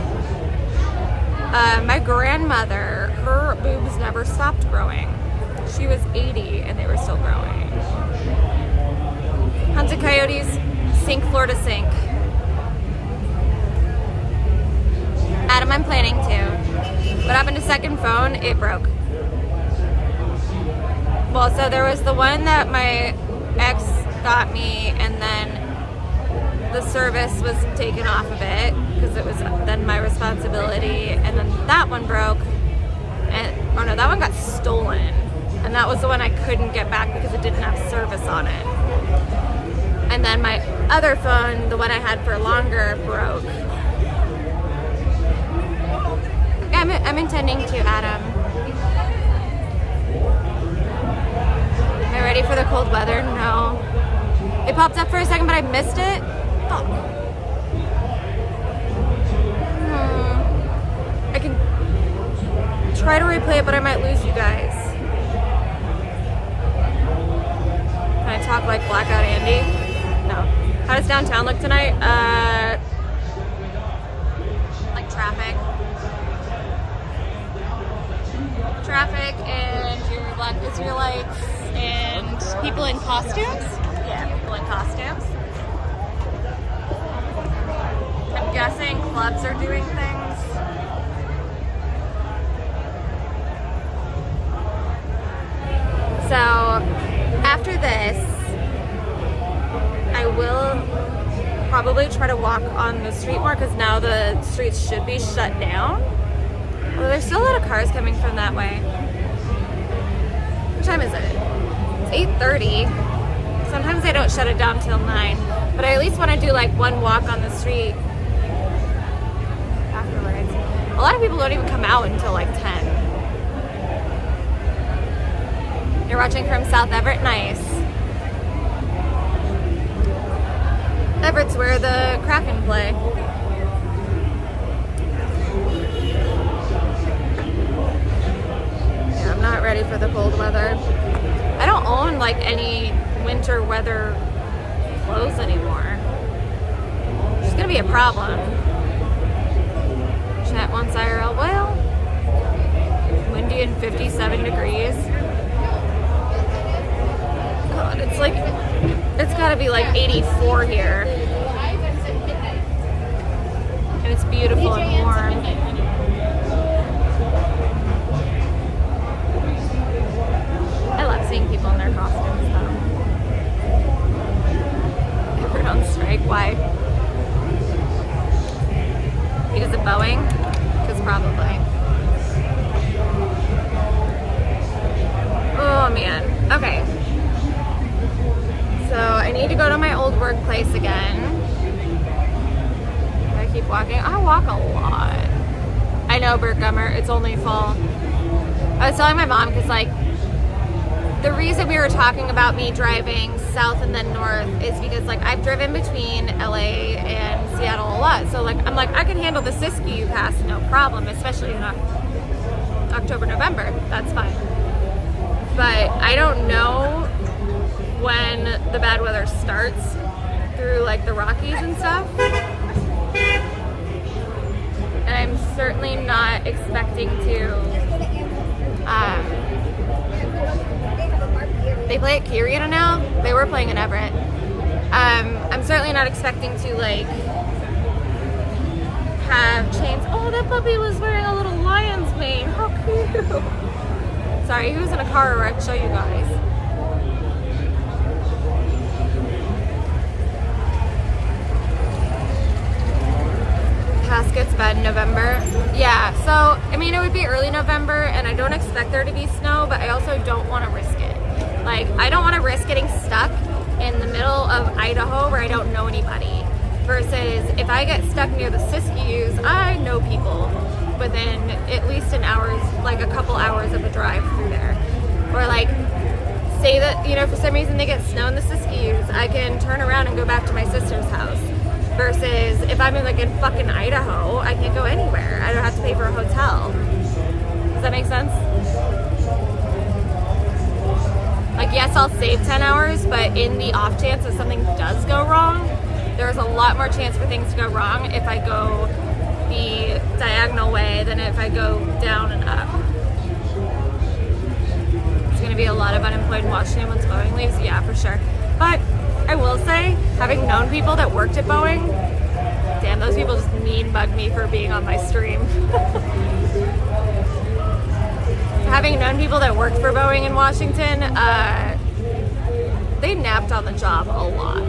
my grandmother, her boobs never stopped growing. She was 80 and they were still growing. Hunted coyotes, sink floor to sink. Adam, I'm planning to. What happened to second phone? It broke. Well, so there was the one that my ex got me, and then the service was taken off of it because it was then my responsibility, and then that one broke, and oh no, that one got stolen, and that was the one I couldn't get back because it didn't have service on it. And then my other phone, the one I had for longer, broke. Yeah, I'm intending to, Adam. Am I ready for the cold weather? No. It popped up for a second, but I missed it. Fuck. I can try to replay it, but I might lose you guys. Can I talk like Blackout Andy? No. How does downtown look tonight? Like traffic. Traffic and your black Israelites and people in costumes. Yeah, people in costumes. I'm guessing clubs are doing things. So, after this, I will probably try to walk on the street more because now the streets should be shut down. Although there's still a lot of cars coming from that way. What time is it? It's 8:30. Sometimes they don't shut it down till 9, but I at least want to do like one walk on the street afterwards. A lot of people don't even come out until like 10. You're watching from South Everett, nice. Everett's where the Kraken play. Yeah, I'm not ready for the cold weather. I don't own like any winter weather clothes anymore. It's gonna be a problem. Chat wants IRL. Well, windy and 57 degrees. God, it's like, it's gotta be like 84 here. And it's beautiful and warm. I love seeing people in their costumes though. Ever on strike? Why? Because of Boeing? Because probably. Oh man. Okay. So I need to go to my old workplace again. I keep walking. I walk a lot. I know, Bert Gummer, it's only fall. I was telling my mom because, like, the reason we were talking about me driving south and then north is because, like, I've driven between LA and Seattle a lot. So, like, I'm like, I can handle the Siskiyou Pass no problem, especially in October, November. That's fine. But I don't know when the bad weather starts through, like, the Rockies and stuff. And I'm certainly not expecting to, they play at Kiriana now. They were playing in Everett. I'm certainly not expecting to, like, have chains. Oh, that puppy was wearing a little lion's mane. How cute. Sorry, he was in a car where I'd show you guys. Pass gets bad in November. Yeah, so, I mean, it would be early November, and I don't expect there to be snow, but I also don't want to risk it. Like, I don't want to risk getting stuck in the middle of Idaho where I don't know anybody. Versus if I get stuck near the Siskiyous, I know people within at least an hour's, like a couple hours of a drive through there. Or, like, say that, you know, for some reason they get snow in the Siskiyous, I can turn around and go back to my sister's house. Versus if I'm in, like, in fucking Idaho, I can't go anywhere. I don't have to pay for a hotel. Does that make sense? Like, yes, I'll save 10 hours, but in the off chance that something does go wrong, there's a lot more chance for things to go wrong if I go the diagonal way than if I go down and up. It's going to be a lot of unemployed in Washington once Boeing leaves. Yeah, for sure. But I will say, having known people that worked at Boeing, damn, those people just mean bug me for being on my stream. Having known people that worked for Boeing in Washington, they napped on the job a lot.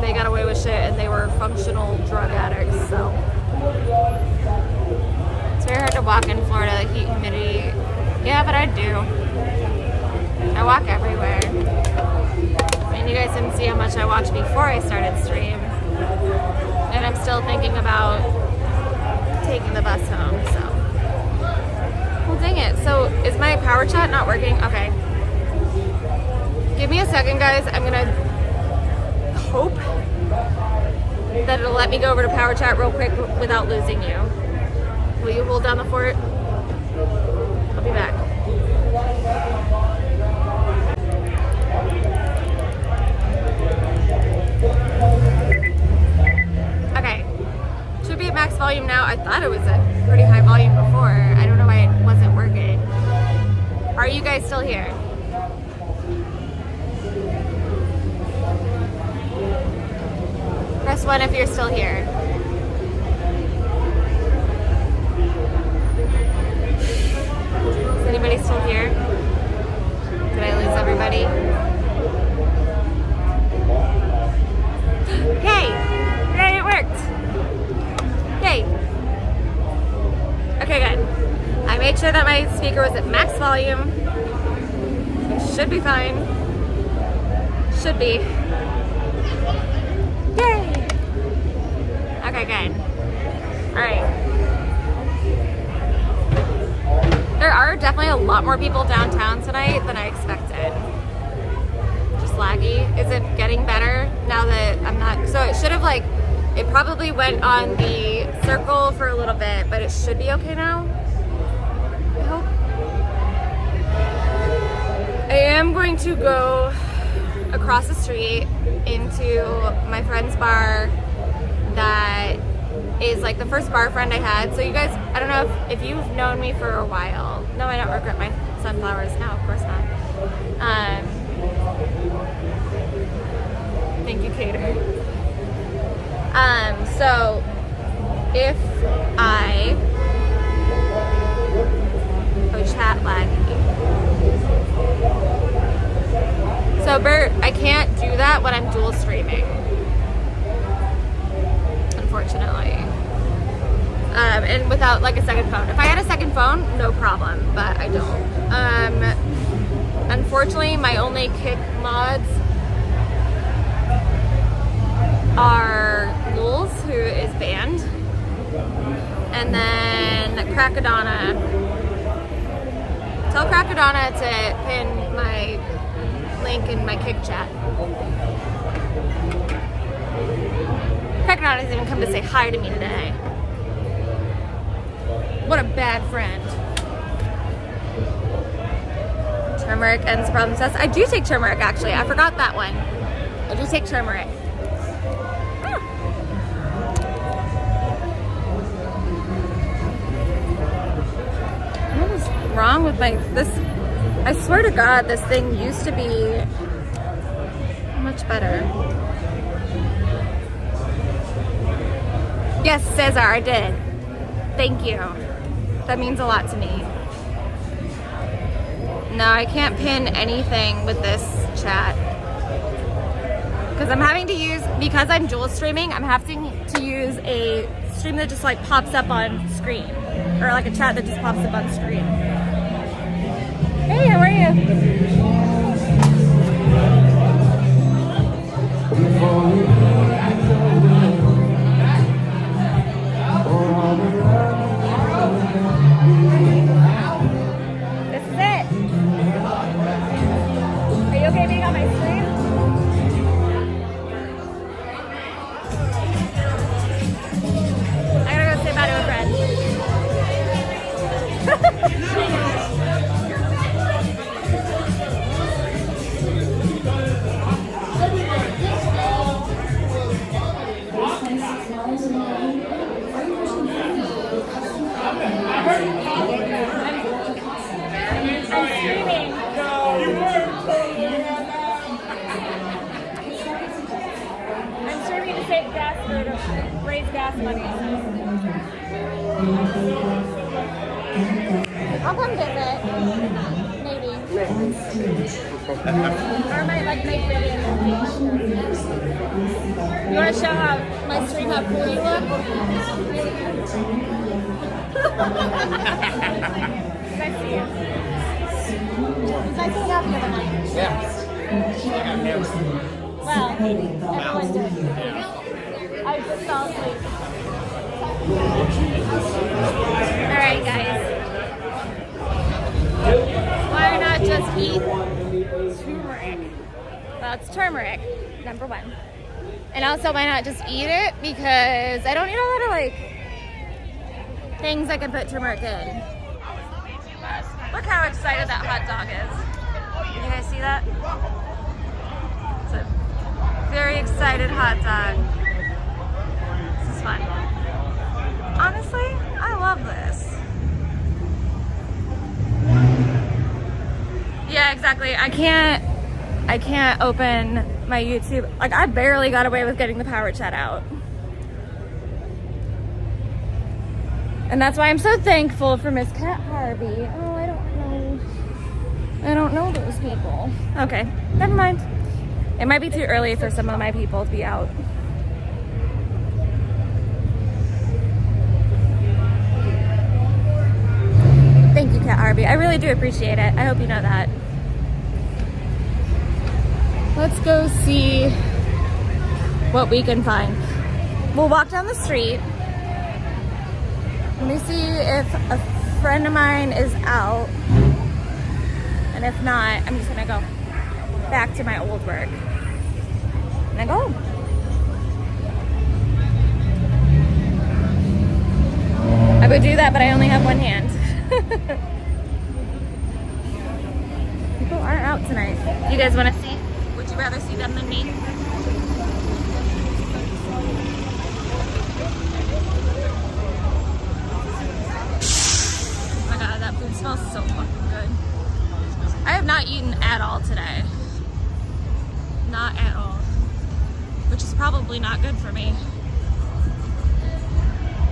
They got away with shit and they were functional drug addicts, so. It's very hard to walk in Florida, the heat, humidity. Yeah, but I do. I walk everywhere. And you guys didn't see how much I watched before I started stream. And I'm still thinking about taking the bus home, so. Well, dang it. So, is my power chat not working? Okay. Give me a second, guys. I'm gonna hope that it'll let me go over to power chat real quick without losing you. Will you hold down the fort? I'll be back. Okay. Should be at max volume now. I thought it was at pretty high volume before. I don't know why it wasn't working. Are you guys still here? Press 1 if you're still here. Is anybody still here? Did I lose everybody? Yay! Yay, it worked! Yay! Okay, good. I made sure that my speaker was at max volume. It should be fine. Should be. Yay! Okay, good. Alright. There are definitely a lot more people downtown tonight than I expected. Just laggy. Is it getting better now that I'm not... So it should have, like... It probably went on the circle for a little bit, but it should be okay now. I hope. I am going to go across the street into my friend's bar that is like the first bar friend I had. So you guys, I don't know if you've known me for a while. No, I don't regret my sunflowers. No, of course not. Thank you, Cater. So if I chat laggy. So Bert, I can't do that when I'm dual streaming. Unfortunately. And without like a second phone. If I had a second phone, no problem, but I don't. Unfortunately, my only Kick mods are Lulz, who is banned, and then Cracadonna. Tell Cracadonna to pin my link in my kick chat. Cracadonna hasn't even come to say hi to me today. What a bad friend. Turmeric ends problem test. I do take turmeric, actually. I forgot that one. I do take turmeric. What is wrong with this? I swear to God, this thing used to be much better. Yes, Cesar, I did. Thank you. That means a lot to me. No, I can't pin anything with this chat. Because I'm having to use, because I'm dual streaming, I'm having to use a stream that just like pops up on screen. Or like a chat that just pops up on screen. Hey, how are you? This is it. Are you okay being on my stream? I gotta go say bye to a friend. I'm streaming. I'm streaming to save gas or to raise gas money. I'll come visit. Maybe. Or I might like make videos. You want to show how my stream how cool you look? Nice to see you. It's nice to hang out the other night. Yeah. Well, everyone did. I just fell asleep. Alright, guys. Why not just eat turmeric? Well, it's turmeric, number one. And also, why not just eat it? Because I don't need a lot of like things I can put turmeric in. Look how excited that hot dog is. You guys see that? It's a very excited hot dog. This is fun. Honestly, I love this. Yeah, exactly. I can't open my YouTube. Like, I barely got away with getting the power chat out. And that's why I'm so thankful for Miss Cat Harvey. Oh, I don't know those people. Okay, never mind. It might be too early for some of my people to be out. Thank you, Cat Harvey. I really do appreciate it. I hope you know that. Let's go see what we can find. We'll walk down the street. Let me see if a friend of mine is out. And if not, I'm just gonna go back to my old work. And I go home. I would do that, but I only have one hand. People aren't out tonight. You guys wanna see? Would you rather see them than me? Oh my god, that food smells so fucking good. I have not eaten at all today. Not at all. Which is probably not good for me.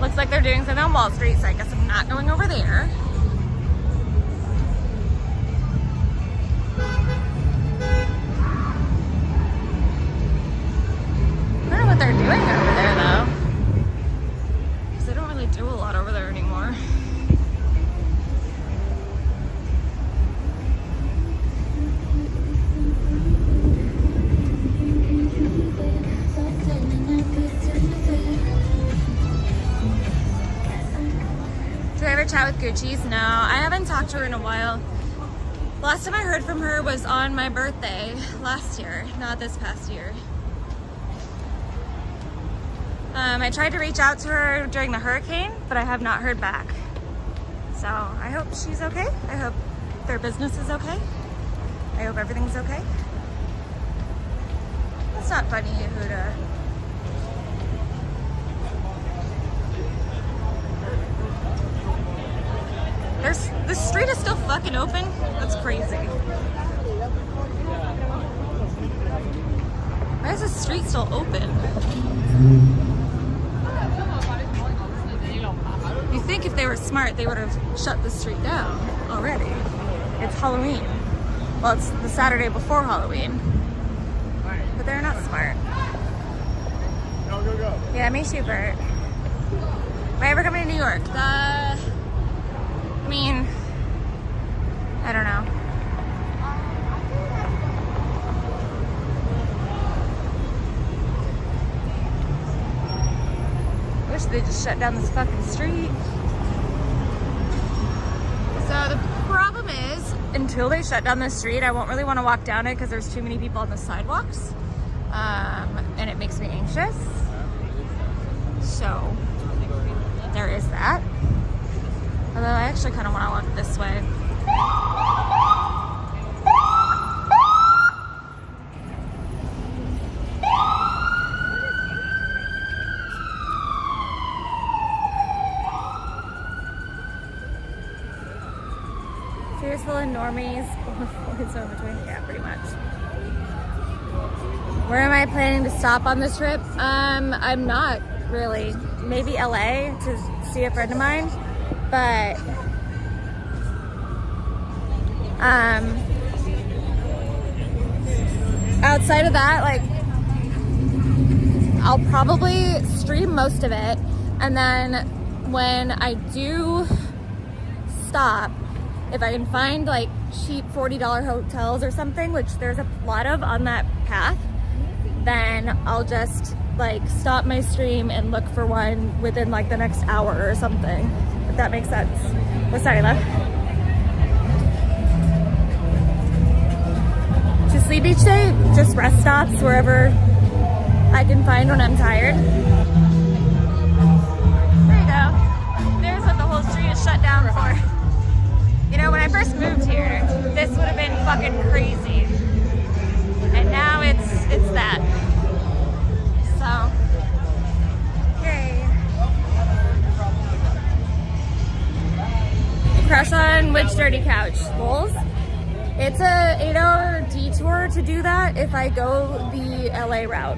Looks like they're doing something on Wall Street, so I guess I'm not going over there. I don't know what they're doing over there though. Because they don't really do a lot over there anymore. ever chat with Gucci's? No, I haven't talked to her in a while. Last time I heard from her was on my birthday last year, not this past year. I tried to reach out to her during the hurricane, but I have not heard back. So I hope she's okay. I hope their business is okay. I hope everything's okay. It's not funny, Yehuda. The street is still fucking open. That's crazy. Why is the street still open? You think if they were smart, they would have shut the street down already. It's Halloween. Well, it's the Saturday before Halloween. But they're not smart. Go. Yeah, me too, Bert. Am I ever coming to New York? I mean, I don't know. I wish they just shut down this fucking street. So the problem is, until they shut down the street, I won't really want to walk down it because there's too many people on the sidewalks. And it makes me anxious. So there is that. Although I actually kind of want to walk this way. Here's full of normies. It's in between. Yeah, pretty much. Where am I planning to stop on this trip? I'm not really. Maybe LA to see a friend of mine. But outside of that, like, I'll probably stream most of it, and then when I do stop, if I can find like cheap $40 hotels or something, which there's a lot of on that path, then I'll just like stop my stream and look for one within like the next hour or something, if that makes sense. Oh, sorry, love. To sleep each day, just rest stops wherever I can find when I'm tired. There you go. There's what the whole street is shut down for. You know, when I first moved here, this would have been fucking crazy. And now it's that. So, yay. Crush on which dirty couch? Bowls? It's a 8-hour detour to do that if I go the LA route.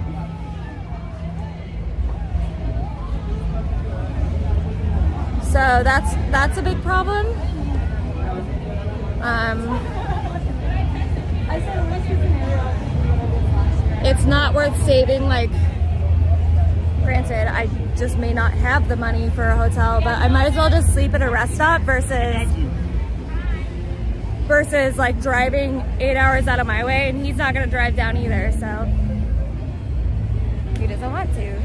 So that's a big problem. It's not worth saving, like, granted, I just may not have the money for a hotel, but I might as well just sleep at a rest stop versus like driving 8 hours out of my way, and he's not gonna drive down either, so he doesn't want to.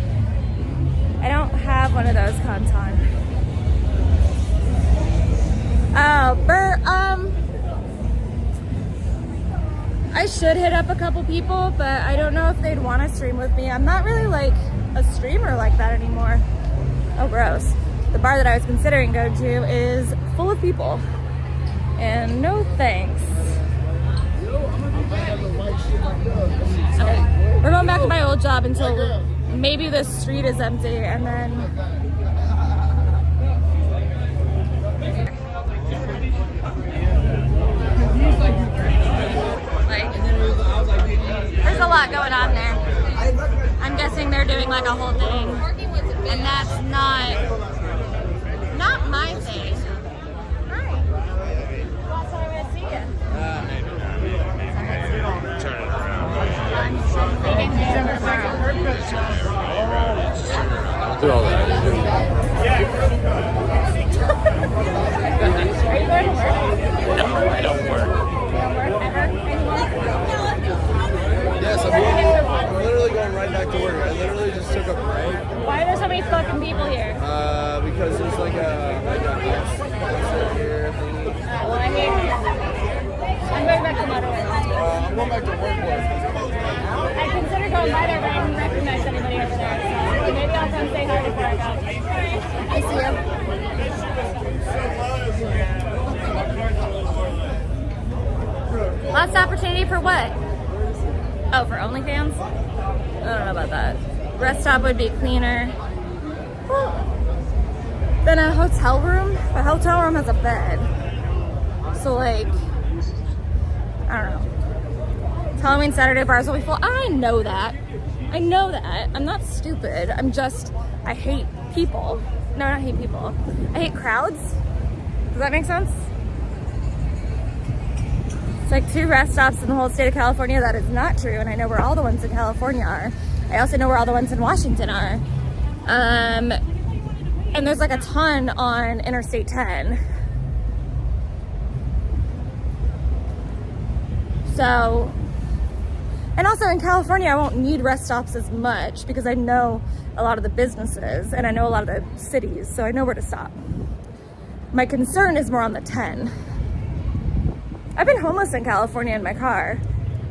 I don't have one of those Canton. Oh, Bert, I should hit up a couple people, but I don't know if they'd want to stream with me. I'm not really like a streamer like that anymore. Oh, gross. The bar that I was considering going to is full of people. And no thanks. Okay. We're going back to my old job until maybe the street is empty, and then like, there's a lot going on there. I'm guessing they're doing like a whole thing, and that's not my thing. Hi. Last time I'm gonna see you. Turn it around. I'm thinking December tomorrow. Do all that. Are you going to work? No, I don't work. You don't work ever anymore? Yes, I'm literally going right back to work. I literally just took a break. Why are there so many fucking people here? pay for what? Oh, for OnlyFans? I don't know about that. Rest stop would be cleaner. Well, then a hotel room. The hotel room has a bed. So like, I don't know. It's Halloween Saturday, bars will be full. I know that. I know that. I'm not stupid. I hate people. No, I hate people. I hate crowds. Does that make sense? It's like 2 rest stops in the whole state of California. That is not true, and I know where all the ones in California are. I also know where all the ones in Washington are. And there's like a ton on Interstate 10. So, and also in California, I won't need rest stops as much because I know a lot of the businesses and I know a lot of the cities, so I know where to stop. My concern is more on the 10. I've been homeless in California in my car,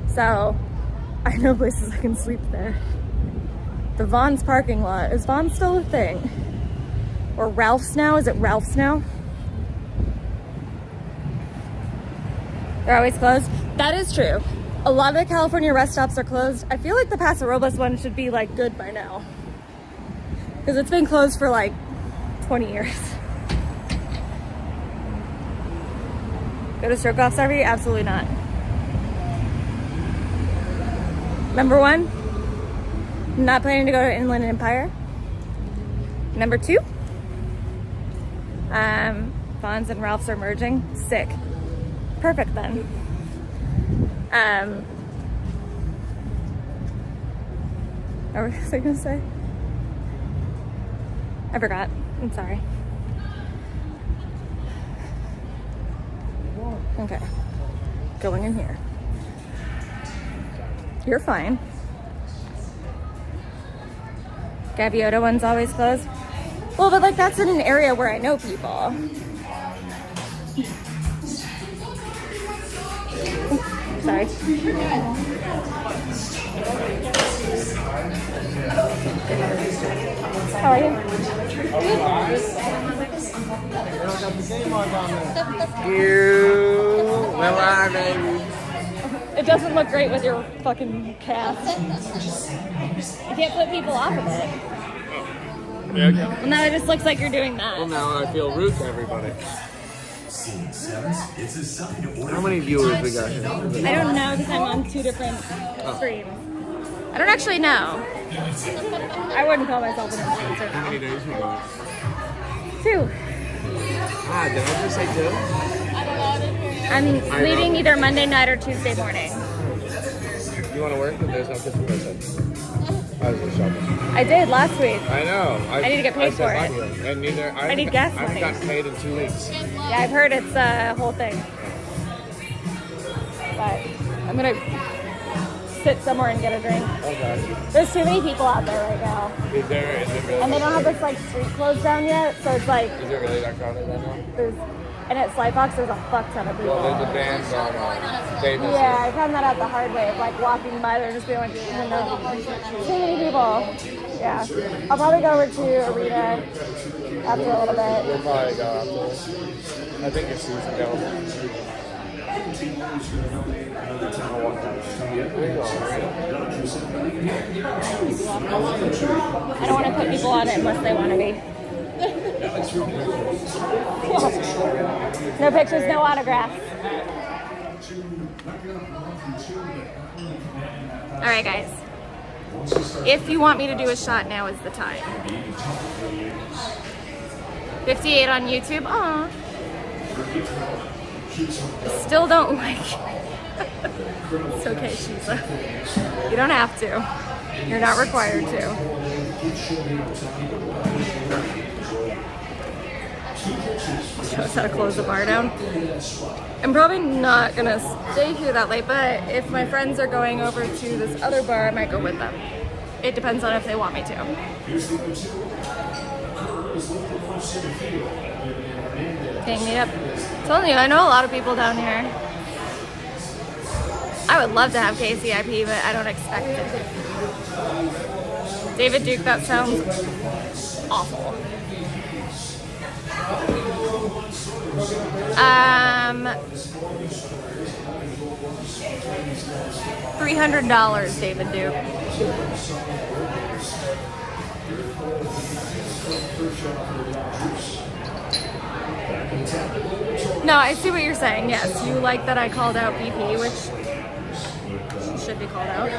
so I know places I can sleep there. The Vaughn's parking lot. Is Vaughn's still a thing? Or Ralph's now? Is it Ralph's now? They're always closed? That is true. A lot of the California rest stops are closed. I feel like the Paso Robles one should be like good by now. Because it's been closed for like 20 years. Go to stroke off, Sarvi? Absolutely not. Number 1, not planning to go to Inland Empire. Number 2, Vaughn's and Ralph's are merging. Sick. Perfect then. What was I gonna say? I forgot. I'm sorry. Okay. Going in here. You're fine. Gaviota one's always closed. Well, but like that's in an area where I know people. Sorry. How are you? Where are they? It doesn't look great with your fucking cast. You can't put people off of it. Yeah, okay. Well, now it just looks like you're doing that. Well, now I feel rude to everybody. How many viewers we got here? I don't know because I'm on 2 different screens. I don't actually know. I wouldn't call myself an influencer. How many days we got? 2. Ah, did I just say 2? I'm leaving either Monday night or Tuesday morning. You want to work? There's no Christmas. I was just shopping. I did last week. I know. I need to get paid for it. And neither. I need gas I money. haven't gotten paid in 2 weeks. Yeah, I've heard it's a whole thing. But I'm gonna sit somewhere and get a drink. Okay. There's too many people out there right now. Is it really? And they don't have this like street closed down yet, so it's like Is it really that crowded right now? and at Slyfox there's a fuck ton of people. Well, there's a band on Davis. Yeah, I found that out the hard way. Of like walking by there and just being like, too many people. Yeah. I'll probably go over to Arena after a little bit. We'll probably go after. I think your seat's available. I don't want to put people on it unless they want to be. No pictures, no autographs. All right, guys. If you want me to do a shot, now is the time. 58 on YouTube. Aw. Still don't like. It's okay, Shiza. You don't have to. You're not required to. Show us how to close the bar down. I'm probably not gonna stay here that late, but if my friends are going over to this other bar, I might go with them. It depends on if they want me to. Gang meet up. Telling you, I know a lot of people down here. I would love to have KCIP, but I don't expect it. David Duke, that sounds awful. $300, David Duke. No, I see what you're saying. Yes, you like that I called out BP, which she should be called out.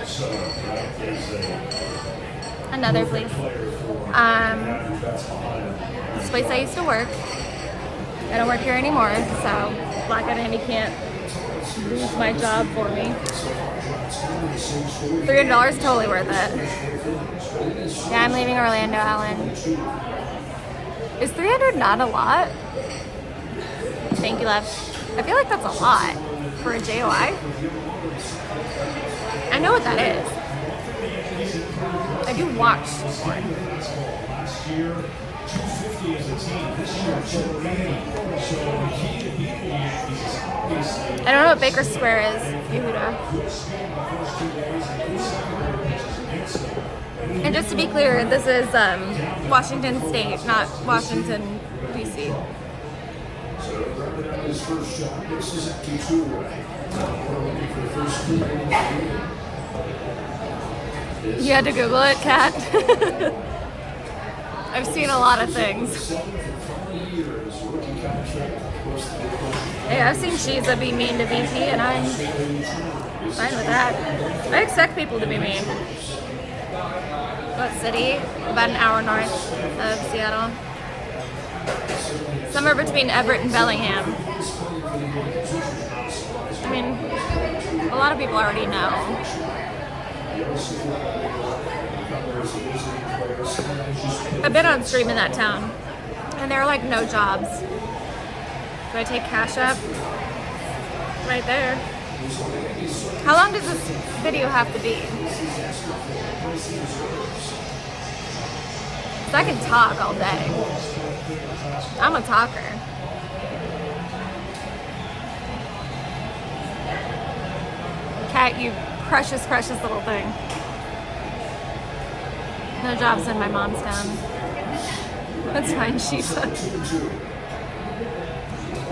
Another place. This place I used to work. I don't work here anymore, so Blackout Andy can't lose my job for me. $300, totally worth it. Yeah, I'm leaving Orlando, Alan. Is $300 not a lot? Thank you, love. I feel like that's a lot for a JOI. I know what that is. I do watch porn. I don't know what Baker Square is, Yehuda. And just to be clear, this is Washington State, not Washington, D.C. You had to Google it, Kat? I've seen a lot of things. Hey, I've seen Shiza be mean to VP, and I'm fine with that. I expect people to be mean. What city? About an hour north of Seattle. Somewhere between Everett and Bellingham. I mean, a lot of people already know. I've been on stream in that town, and there are like no jobs. Do I take Cash App? Right there. How long does this video have to be? 'Cause I can talk all day. I'm a talker. Kat, you precious, precious little thing. No jobs in my mom's town. That's fine, she said.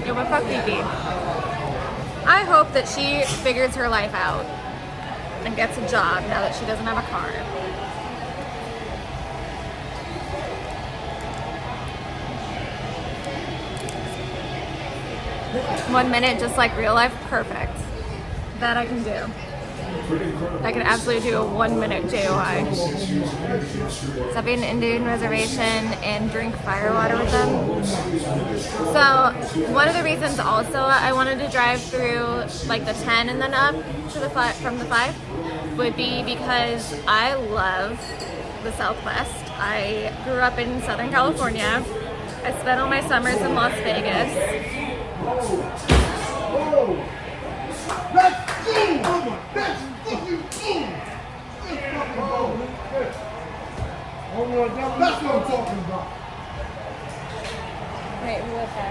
Yo, but fuck BB. I hope that she figures her life out and gets a job now that she doesn't have a car. One minute, just like real life, perfect. That I can do. I can absolutely do a 1 minute JOI. Stop at an Indian reservation and drink firewater with them. So one of the reasons also I wanted to drive through like the 10 and then up to the from the 5 would be because I love the Southwest. I grew up in Southern California. I spent all my summers in Las Vegas. That's boom! That's fucking boom! That's what I'm talking about. Wait, who was that?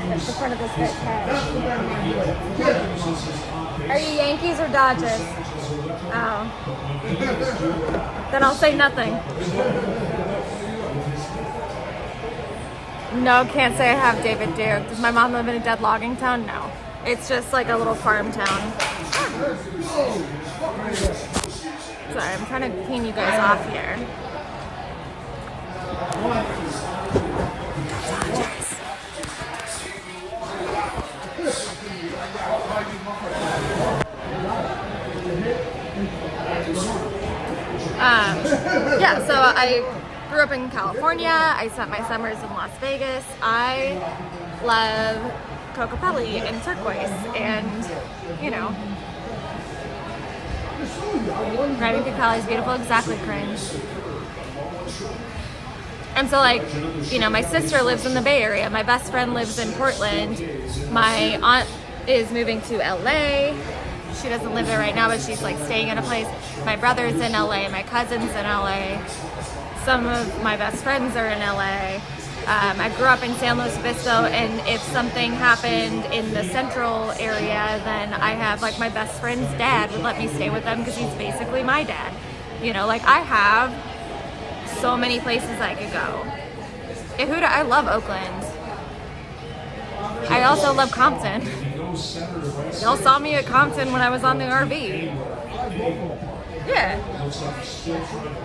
That's the front of this bit cat. Are you Yankees or Dodgers? Oh. Then I'll say nothing. No, can't say I have David Duke. Does my mom live in a dead logging town? No. It's just like a little farm town. Sorry, I'm trying to clean you guys off here. Yeah, so I grew up in California. I spent my summers in Las Vegas. I love Cocopelli and turquoise, and you know, driving through Cali is beautiful. Exactly, cringe. And so, like, you know, my sister lives in the Bay Area. My best friend lives in Portland. My aunt is moving to LA. She doesn't live there right now, but she's like staying in a place. My brother's in LA. My cousin's in LA. Some of my best friends are in LA. I grew up in San Luis Obispo, and if something happened in the central area, then I have like my best friend's dad would let me stay with them because he's basically my dad. You know, like I have so many places I could go. Yehuda, I love Oakland. I also love Compton. Y'all saw me at Compton when I was on the RV. Yeah.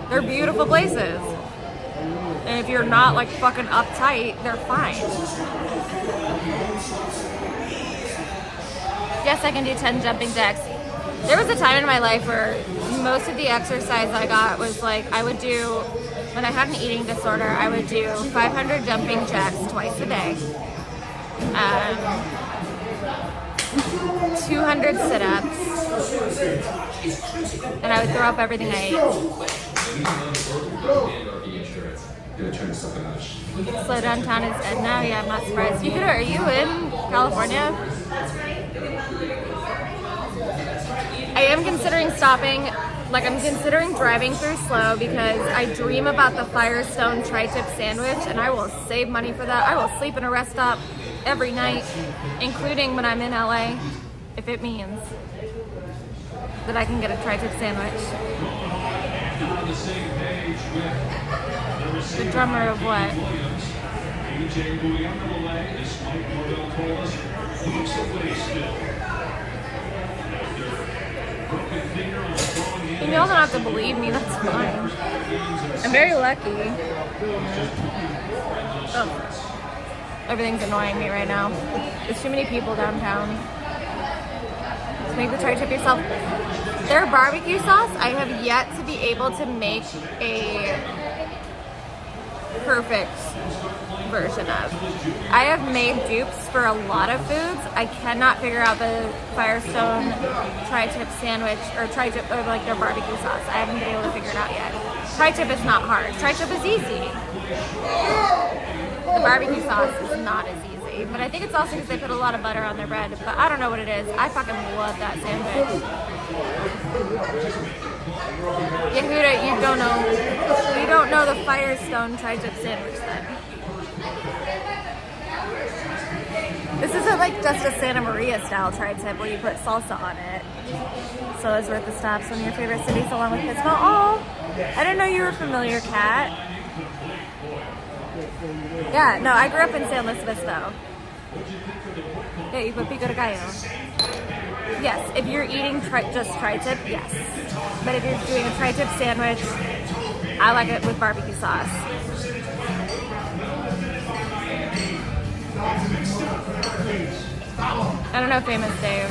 They're beautiful places. And if you're not like fucking uptight, they're fine. Yes, I can do 10 jumping jacks. There was a time in my life where most of the exercise I got was like, I would do, when I had an eating disorder, I would do 500 jumping jacks twice a day. 200 sit-ups. And I would throw up everything I ate. Slow downtown is dead now. Yeah, I'm not surprised. Are you in California? I am considering stopping. Like, I'm considering driving through slow because I dream about the Firestone tri-tip sandwich, and I will save money for that. I will sleep in a rest stop every night, including when I'm in LA, if it means that I can get a tri-tip sandwich. The drummer of what? And y'all don't have to believe me, that's fine. I'm very lucky. Oh. Everything's annoying me right now. There's too many people downtown. Just make the tri-tip yourself. Their barbecue sauce, I have yet to be able to make a perfect version of. I have made dupes for a lot of foods. I cannot figure out the Firestone tri-tip sandwich or tri-tip or like their barbecue sauce. I haven't been able to figure it out yet. Tri-tip is not hard. Tri-tip is easy. The barbecue sauce is not as easy, but I think it's also because they put a lot of butter on their bread. But I don't know what it is. I fucking love that sandwich. Yehuda, you don't know the Firestone tri-tip sandwich then. This isn't like just a Santa Maria style tri-tip where you put salsa on it. So it's worth the stops. One of your favorite cities along with Pittsburgh. Oh, I didn't know you were familiar, Kat. Yeah, no, I grew up in San Luis Obispo. Yeah, you put pico de gallo. Yes, if you're eating just tri-tip, yes. But if you're doing a tri-tip sandwich, I like it with barbecue sauce. I don't know Famous Dave.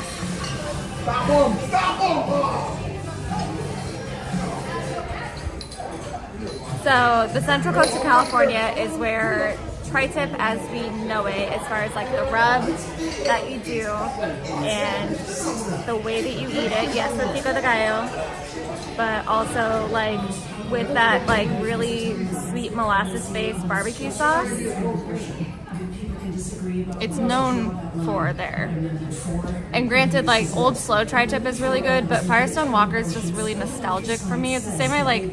So the Central Coast of California is where tri-tip as we know it, as far as like the rub that you do and the way that you eat it, yes, with pico de gallo, but also like with that like really sweet molasses-based barbecue sauce. It's known for there. And granted, like old slow tri-tip is really good, but Firestone Walker is just really nostalgic for me. It's the same way like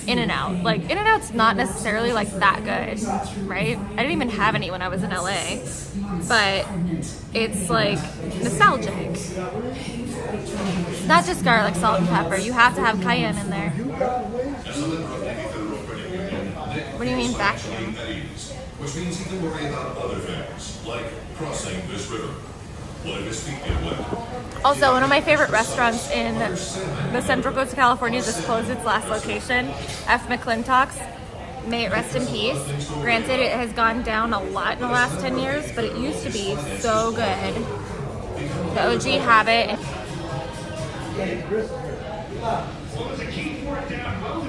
In-N-Out. Like In-N-Out's not necessarily like that good, right? I didn't even have any when I was in LA, but it's like nostalgic. Not just garlic, salt, and pepper. You have to have cayenne in there. What do you mean vacuum? Which means you can worry about other things, like crossing this river. What if his feet get wet? Also, one of my favorite restaurants in the Central Coast of California just closed its last location, F. McClintock's. May it rest in peace. Granted, it has gone down a lot in the last 10 years, but it used to be so good. The OG have it. What was the key for it down? Well,